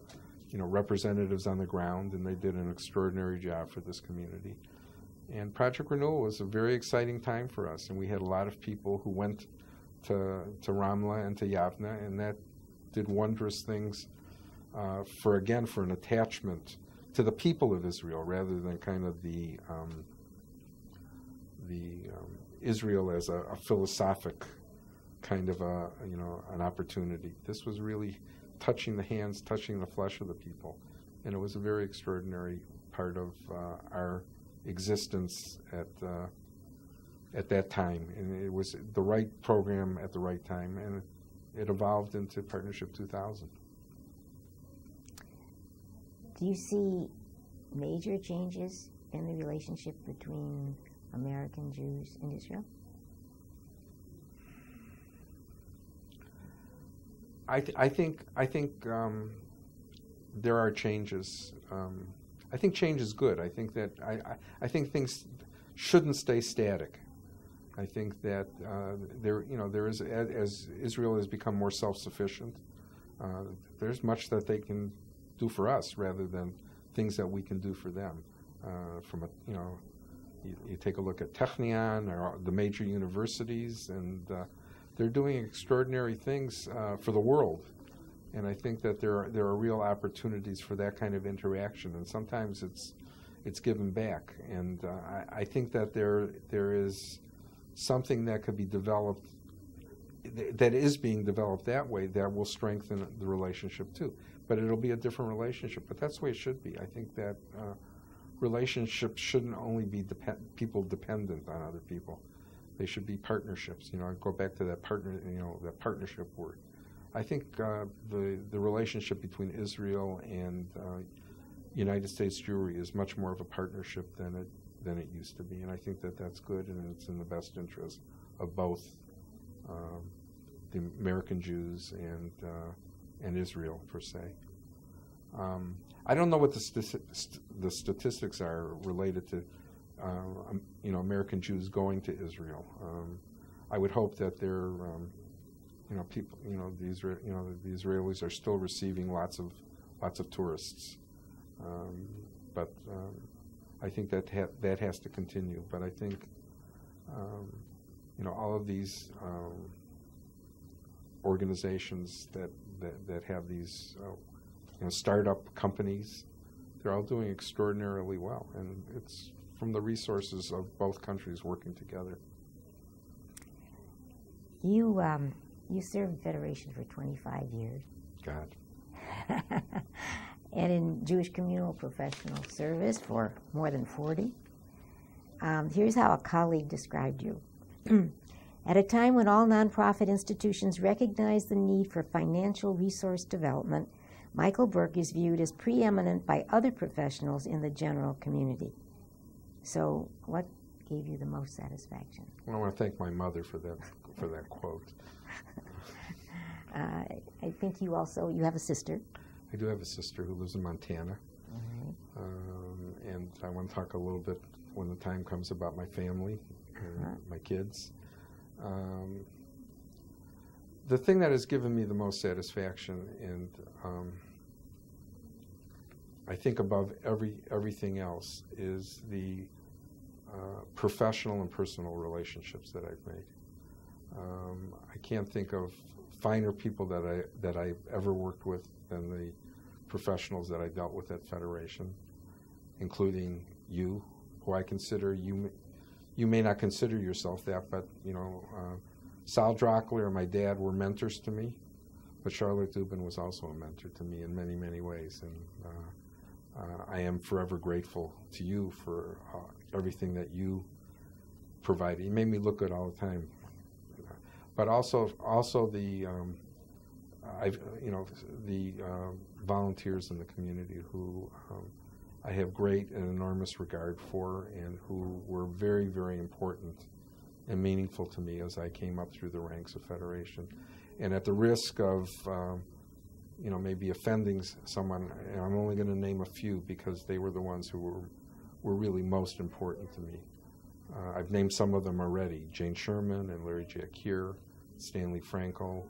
B: representatives on the ground, and they did an extraordinary job for this community. And Project Renewal was a very exciting time for us, and we had a lot of people who went to Ramla and to Yavne, and that did wondrous things for an attachment to the people of Israel rather than kind of the Israel as a philosophic kind of an opportunity. This was really touching the hands, touching the flesh of the people, and it was a very extraordinary part of our existence at that time. And it was the right program at the right time, and it evolved into Partnership 2000.
A: Do you see major changes in the relationship between American Jews and Israel?
B: I think there are changes. I think change is good. I think that I think things shouldn't stay static. I think that there is, as Israel has become more self-sufficient, there's much that they can do for us rather than things that we can do for them. You take a look at Technion or the major universities, and they're doing extraordinary things for the world. And I think that there are real opportunities for that kind of interaction, and sometimes it's given back. And I think that there is something that could be developed, that is being developed that way, that will strengthen the relationship too. But it'll be a different relationship. But that's the way it should be. I think that relationships shouldn't only be people dependent on other people. They should be partnerships. I go back to that that partnership word. I think the relationship between Israel and United States Jewry is much more of a partnership than it used to be, and I think that that's good, and it's in the best interest of both the American Jews and Israel per se. I don't know what the statistics are related to American Jews going to Israel. I would hope that they're people, the Israelis are still receiving lots of tourists, but I think that has to continue. But I think all of these organizations that have these startup companies, they're all doing extraordinarily well, and it's from the resources of both countries working together.
A: You served Federation for 25 years.
B: God.
A: And in Jewish communal professional service for more than 40. Here's how a colleague described you. At a time when all nonprofit institutions recognize the need for financial resource development, Michael Berke is viewed as preeminent by other professionals in the general community. So what gave you the most satisfaction?
B: Well, I want to thank my mother for that quote.
A: I think you have a sister.
B: I do have a sister who lives in Montana.
A: Mm-hmm.
B: And I want to talk a little bit when the time comes about my family and my kids. The thing that has given me the most satisfaction, and I think above everything else, is the professional and personal relationships that I've made. I can't think of finer people that I've ever worked with than the professionals that I dealt with at Federation, including you, who I consider you may not consider yourself that, but Sal Drockler and my dad were mentors to me, but Charlotte Dubin was also a mentor to me in many, many ways, and I am forever grateful to you for everything that you provided. You made me look good all the time, but also the volunteers in the community who I have great and enormous regard for, and who were very, very important and meaningful to me as I came up through the ranks of Federation. And at the risk of maybe offending someone, I'm only going to name a few because they were the ones who were really most important to me. I've named some of them already: Jane Sherman and Larry Jacquier, Stanley Frankel,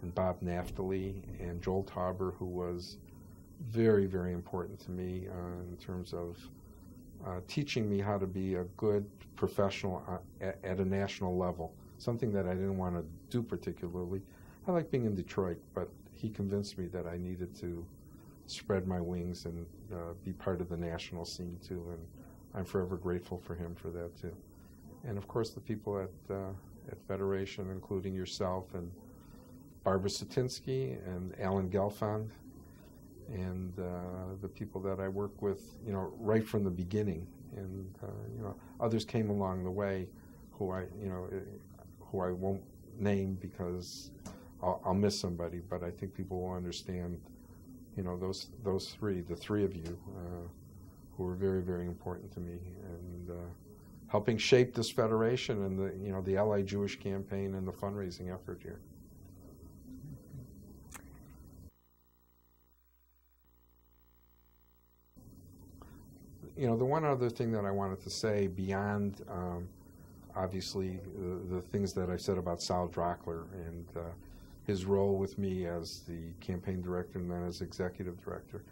B: and Bob Naftali, and Joel Tauber, who was very, very important to me in terms of teaching me how to be a good professional at a national level, something that I didn't want to do particularly. I like being in Detroit, but he convinced me that I needed to spread my wings and be part of the national scene too, and I'm forever grateful for him for that too. And of course the people at Federation, including yourself and Barbara Satinsky and Alan Gelfand, and the people that I work with, right from the beginning. And others came along the way who I won't name because I'll miss somebody, but I think people will understand, those three, the three of you, who are very, very important to me, and helping shape this federation and the Allied Jewish campaign and the fundraising effort here. The one other thing that I wanted to say beyond, obviously, the things that I said about Sal Drockler and his role with me as the campaign director and then as executive director,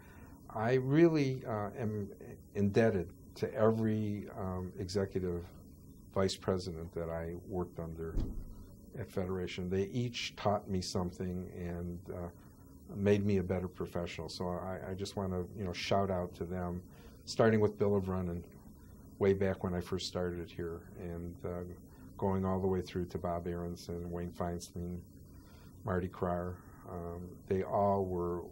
B: I really am indebted to every executive vice president that I worked under at Federation. They each taught me something and made me a better professional. So I just want to shout out to them, starting with Bill O'Brien way back when I first started here, and going all the way through to Bob Aronson, Wayne Feinstein, Marty Cryer. They all were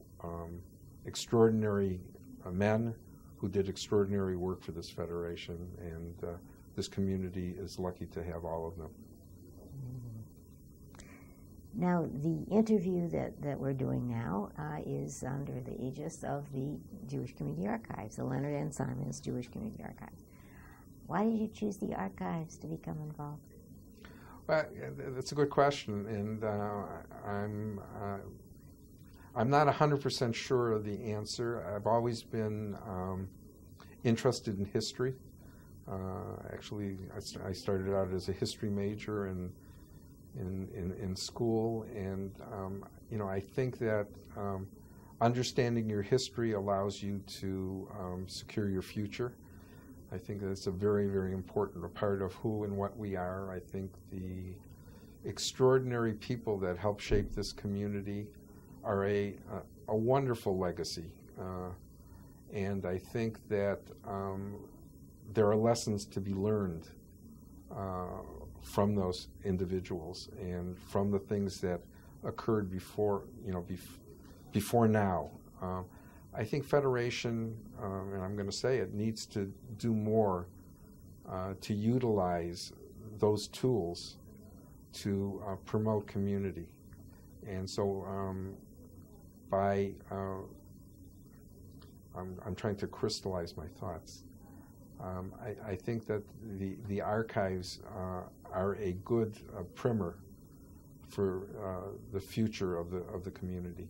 B: extraordinary men who did extraordinary work for this federation, and this community is lucky to have all of them.
A: Now, the interview that we're doing now is under the aegis of the Jewish Community Archives, the Leonard N. Simons Jewish Community Archives. Why did you choose the archives to become involved?
B: Well, that's a good question, and I'm not 100% sure of the answer. I've always been interested in history. Actually, I started out as a history major in school, and I think that understanding your history allows you to secure your future. I think that's a very, very important part of who and what we are. I think the extraordinary people that help shape this community are a wonderful legacy, and I think that there are lessons to be learned from those individuals and from the things that occurred before, before now. I think Federation, and I'm going to say it, needs to do more to utilize those tools to promote community. And so I'm trying to crystallize my thoughts. I think that the archives are a good primer for the future of the community.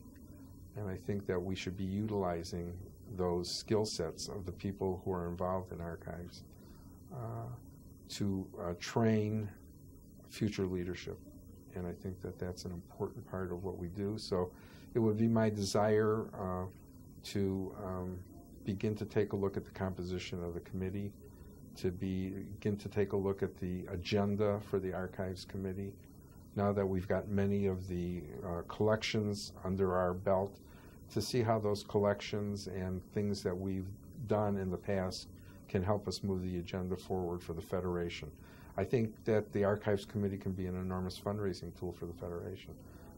B: And I think that we should be utilizing those skill sets of the people who are involved in archives to train future leadership. And I think that that's an important part of what we do. So it would be my desire to begin to take a look at the composition of the committee, to begin to take a look at the agenda for the Archives Committee. Now that we've got many of the collections under our belt, to see how those collections and things that we've done in the past can help us move the agenda forward for the Federation. I think that the Archives Committee can be an enormous fundraising tool for the Federation.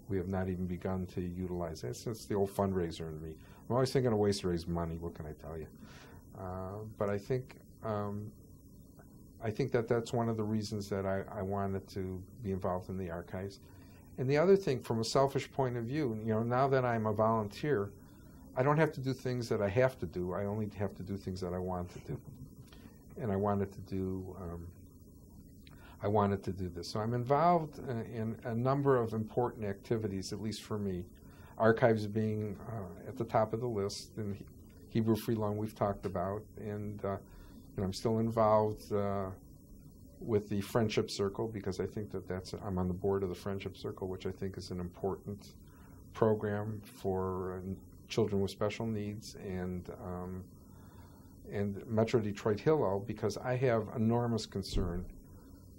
B: We have not even begun to utilize it. It's the old fundraiser in me. I'm always thinking of ways to raise money, what can I tell you? But I think that that's one of the reasons that I wanted to be involved in the archives. And the other thing, from a selfish point of view, now that I'm a volunteer, I don't have to do things that I have to do. I only have to do things that I want to do. And I wanted to do this. So I'm involved in a number of important activities, at least for me. Archives being at the top of the list, and Hebrew Free Loan we've talked about, and I'm still involved with the Friendship Circle, because I think that I'm on the board of the Friendship Circle, which I think is an important program for children with special needs, and Metro Detroit Hillel, because I have enormous concern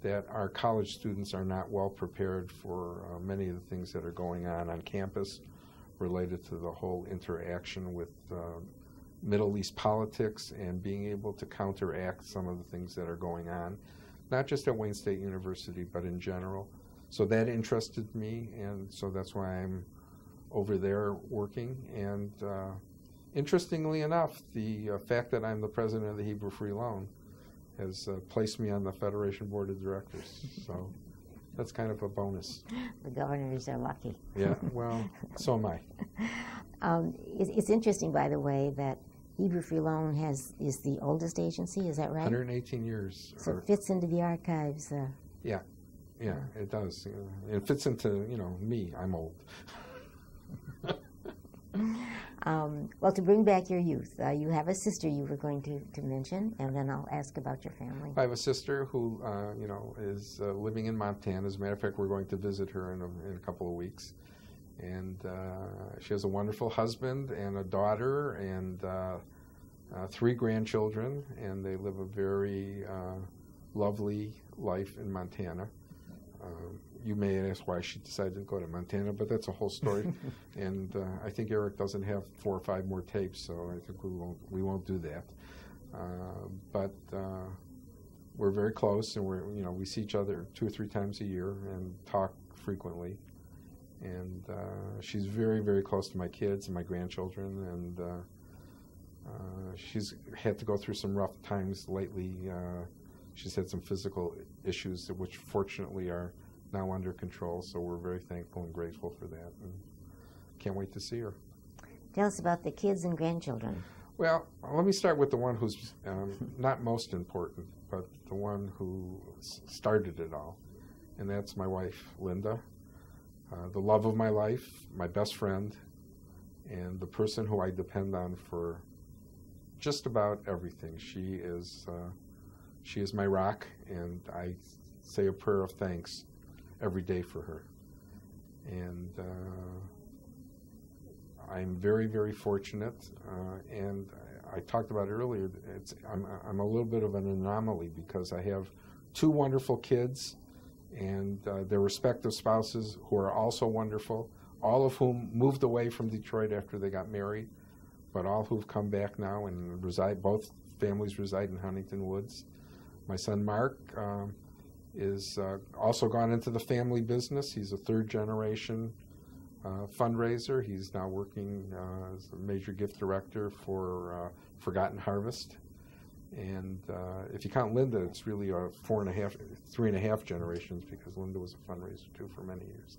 B: that our college students are not well prepared for many of the things that are going on campus related to the whole interaction with Middle East politics and being able to counteract some of the things that are going on. not just at Wayne State University, but in general. So that interested me, and so that's why I'm over there working. And interestingly enough, the fact that I'm the president of the Hebrew Free Loan has placed me on the Federation Board of Directors. So that's kind of a bonus.
A: The governors are lucky.
B: Yeah, well, so am I.
A: It's interesting, by the way, that Hebrew Free Loan is the oldest agency, is that right?
B: 118 years.
A: So it fits into the archives.
B: Yeah, it does. It fits into, me. I'm old.
A: Well, to bring back your youth, you have a sister you were going to mention, and then I'll ask about your family.
B: I have a sister who, is living in Montana. As a matter of fact, we're going to visit her in a couple of weeks. And she has a wonderful husband and a daughter and 3 grandchildren, and they live a very lovely life in Montana. You may ask why she decided to go to Montana, but that's a whole story. And I think Eric doesn't have 4 or 5 more tapes, so I think we won't do that. But we're very close, and we see each other 2 or 3 times a year and talk frequently. And she's very, very close to my kids and my grandchildren, and she's had to go through some rough times lately. She's had some physical issues, which fortunately are now under control, so we're very thankful and grateful for that, and can't wait to see her.
A: Tell us about the kids and grandchildren.
B: Well, let me start with the one who's not most important, but the one who started it all, and that's my wife, Linda. The love of my life, my best friend, and the person who I depend on for just about everything. She is my rock, and I say a prayer of thanks every day for her. And I'm very, very fortunate. And I talked about it earlier. I'm a little bit of an anomaly because I have 2 wonderful kids, and their respective spouses who are also wonderful, all of whom moved away from Detroit after they got married, but all who've come back now and both families reside in Huntington Woods. My son Mark is also gone into the family business. He's a 3rd generation fundraiser. He's now working as a major gift director for Forgotten Harvest. And if you count Linda, it's really 3.5 generations, because Linda was a fundraiser too for many years.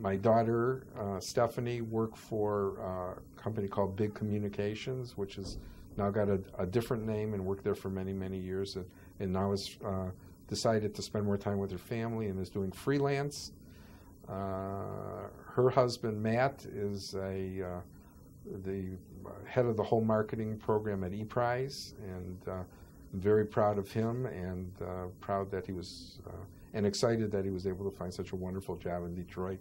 B: My daughter Stephanie worked for a company called Big Communications, which has now got a different name, and worked there for many, many years, and now has decided to spend more time with her family and is doing freelance. Her husband Matt is the head of the whole marketing program at ePrize, and I'm very proud of him, and proud that he was, and excited that he was able to find such a wonderful job in Detroit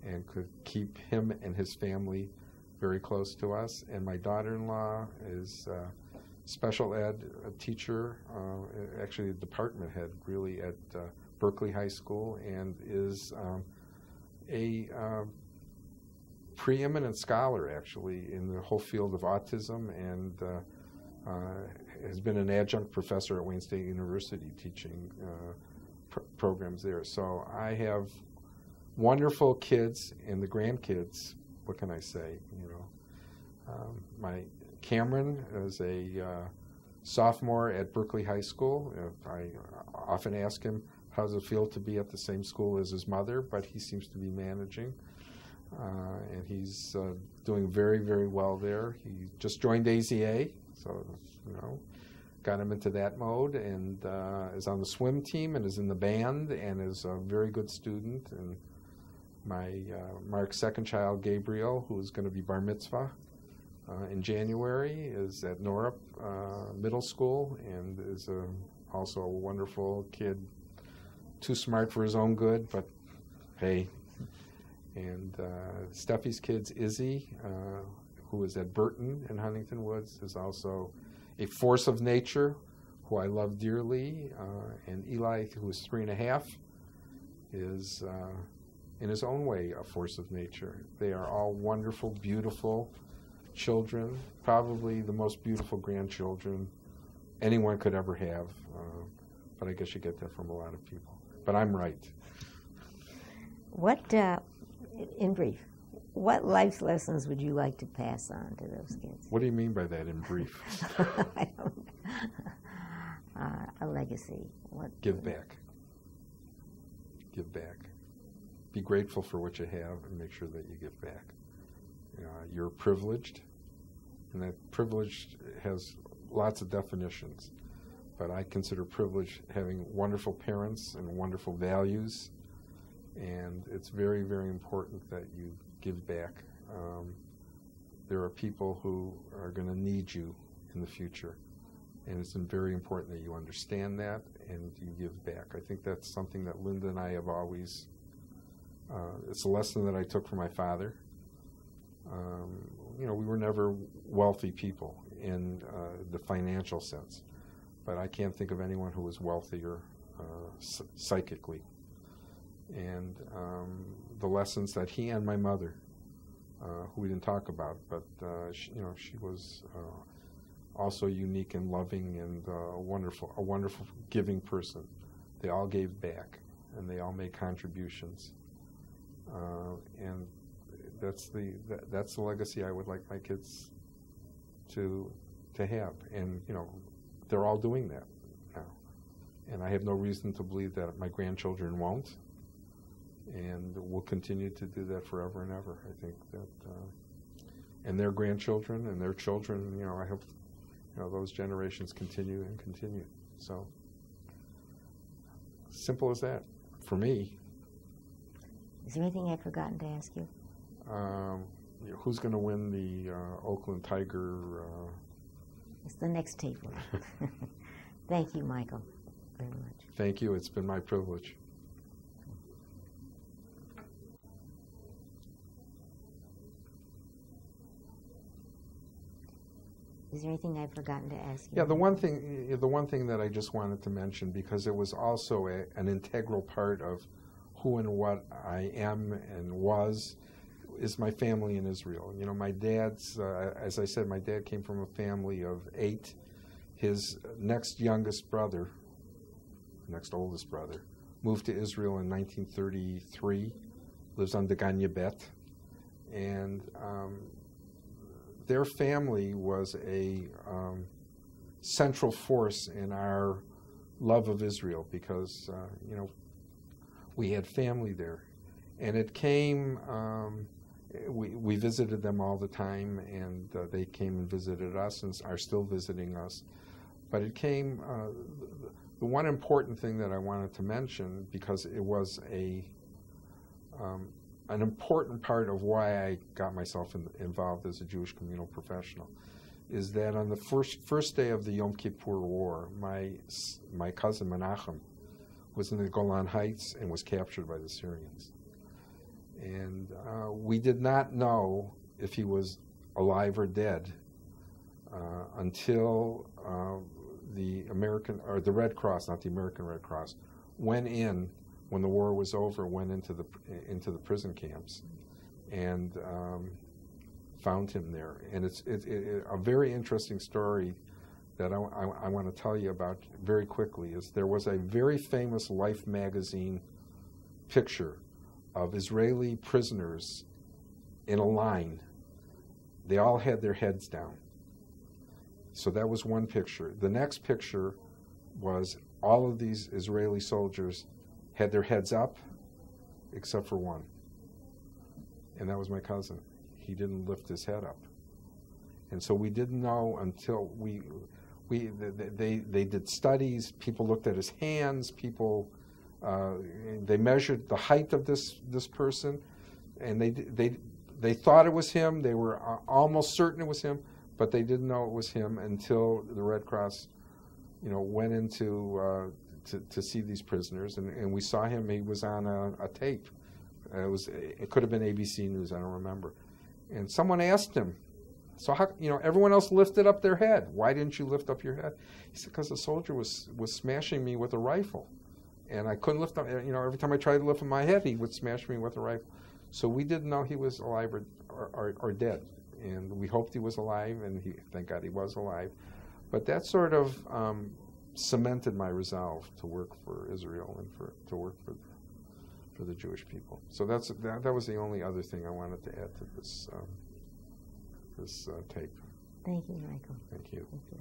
B: and could keep him and his family very close to us. And my daughter-in-law is special ed teacher, actually a department head really at Berkeley High School, and is a preeminent scholar actually in the whole field of autism, and has been an adjunct professor at Wayne State University teaching programs there. So I have wonderful kids, and the grandkids, what can I say? My Cameron is a sophomore at Berkeley High School. I often ask him, how does it feel to be at the same school as his mother, but he seems to be managing. And he's doing very, very well there. He just joined AZA, so, got him into that mode, and is on the swim team, and is in the band, and is a very good student. And my Mark's 2nd child, Gabriel, who is going to be bar mitzvah in January, is at Norup Middle School, and is also a wonderful kid. Too smart for his own good, but hey. And Steffi's kids, Izzy, who is at Burton in Huntington Woods, is also a force of nature, who I love dearly. And Eli, who is 3.5, is in his own way a force of nature. They are all wonderful, beautiful children, probably the most beautiful grandchildren anyone could ever have. But I guess you get that from a lot of people. But I'm right.
A: What, in brief, what life lessons would you like to pass on to those kids?
B: What do you mean by that, in brief?
A: I don't a legacy. What?
B: Give back. Give back. Be grateful for what you have and make sure that you give back. You're privileged, and that privilege has lots of definitions. But I consider privilege having wonderful parents and wonderful values, and it's very, very important that you give back. There are people who are going to need you in the future, and it's very important that you understand that and you give back. I think that's something that Linda and I have always, it's a lesson that I took from my father. We were never wealthy people in the financial sense, but I can't think of anyone who was wealthier psychically. And the lessons that he and my mother, who we didn't talk about, but she was also unique and loving and a wonderful giving person. They all gave back, and they all made contributions, and that's the legacy I would like my kids to have. And they're all doing that now, and I have no reason to believe that my grandchildren won't, and will continue to do that forever and ever. I think that, and their grandchildren and their children, I hope, those generations continue and continue. So, simple as that, for me.
A: Is there anything I've forgotten to ask you?
B: Who's going to win the Oakland Tiger?
A: It's the next table. Thank you, Michael, very much.
B: Thank you. It's been my privilege.
A: Is there anything I've forgotten to ask you?
B: Yeah, the one thing that I just wanted to mention, because it was also an integral part of who and what I am and was, is my family in Israel. My dad's, as I said, my dad came from a family of 8. His next oldest brother, moved to Israel in 1933, lives on Dagan Yebet, and their family was a central force in our love of Israel, because we had family there, and it came. We visited them all the time, and they came and visited us and are still visiting us. But it came. The one important thing that I wanted to mention, because it was an important part of why I got myself involved as a Jewish communal professional, is that on the first day of the Yom Kippur War, my cousin Menachem was in the Golan Heights and was captured by the Syrians. And we did not know if he was alive or dead until the Red Cross, not the American Red Cross, went in. When the war was over, went into the prison camps and found him there. And it's a very interesting story that I want to tell you about very quickly. Is there was a very famous Life magazine picture of Israeli prisoners in a line. They all had their heads down. So that was one picture. The next picture was all of these Israeli soldiers had their heads up, except for one. And that was my cousin. He didn't lift his head up. And so we didn't know until they did studies, people looked at his hands, they measured the height of this person, and they thought it was him, they were almost certain it was him, but they didn't know it was him until the Red Cross, went into to see these prisoners, and we saw him. He was on a tape. It could have been ABC News, I don't remember. And someone asked him, so how, everyone else lifted up their head. Why didn't you lift up your head? He said, because the soldier was smashing me with a rifle, and I couldn't lift up. Every time I tried to lift my head, he would smash me with a rifle. So we didn't know he was alive or dead, and we hoped he was alive, and thank God he was alive. But that sort of cemented my resolve to work for Israel and to work for the Jewish people. So that was the only other thing I wanted to add to this tape.
A: Thank you, Michael.
B: Thank you.
A: Thank you.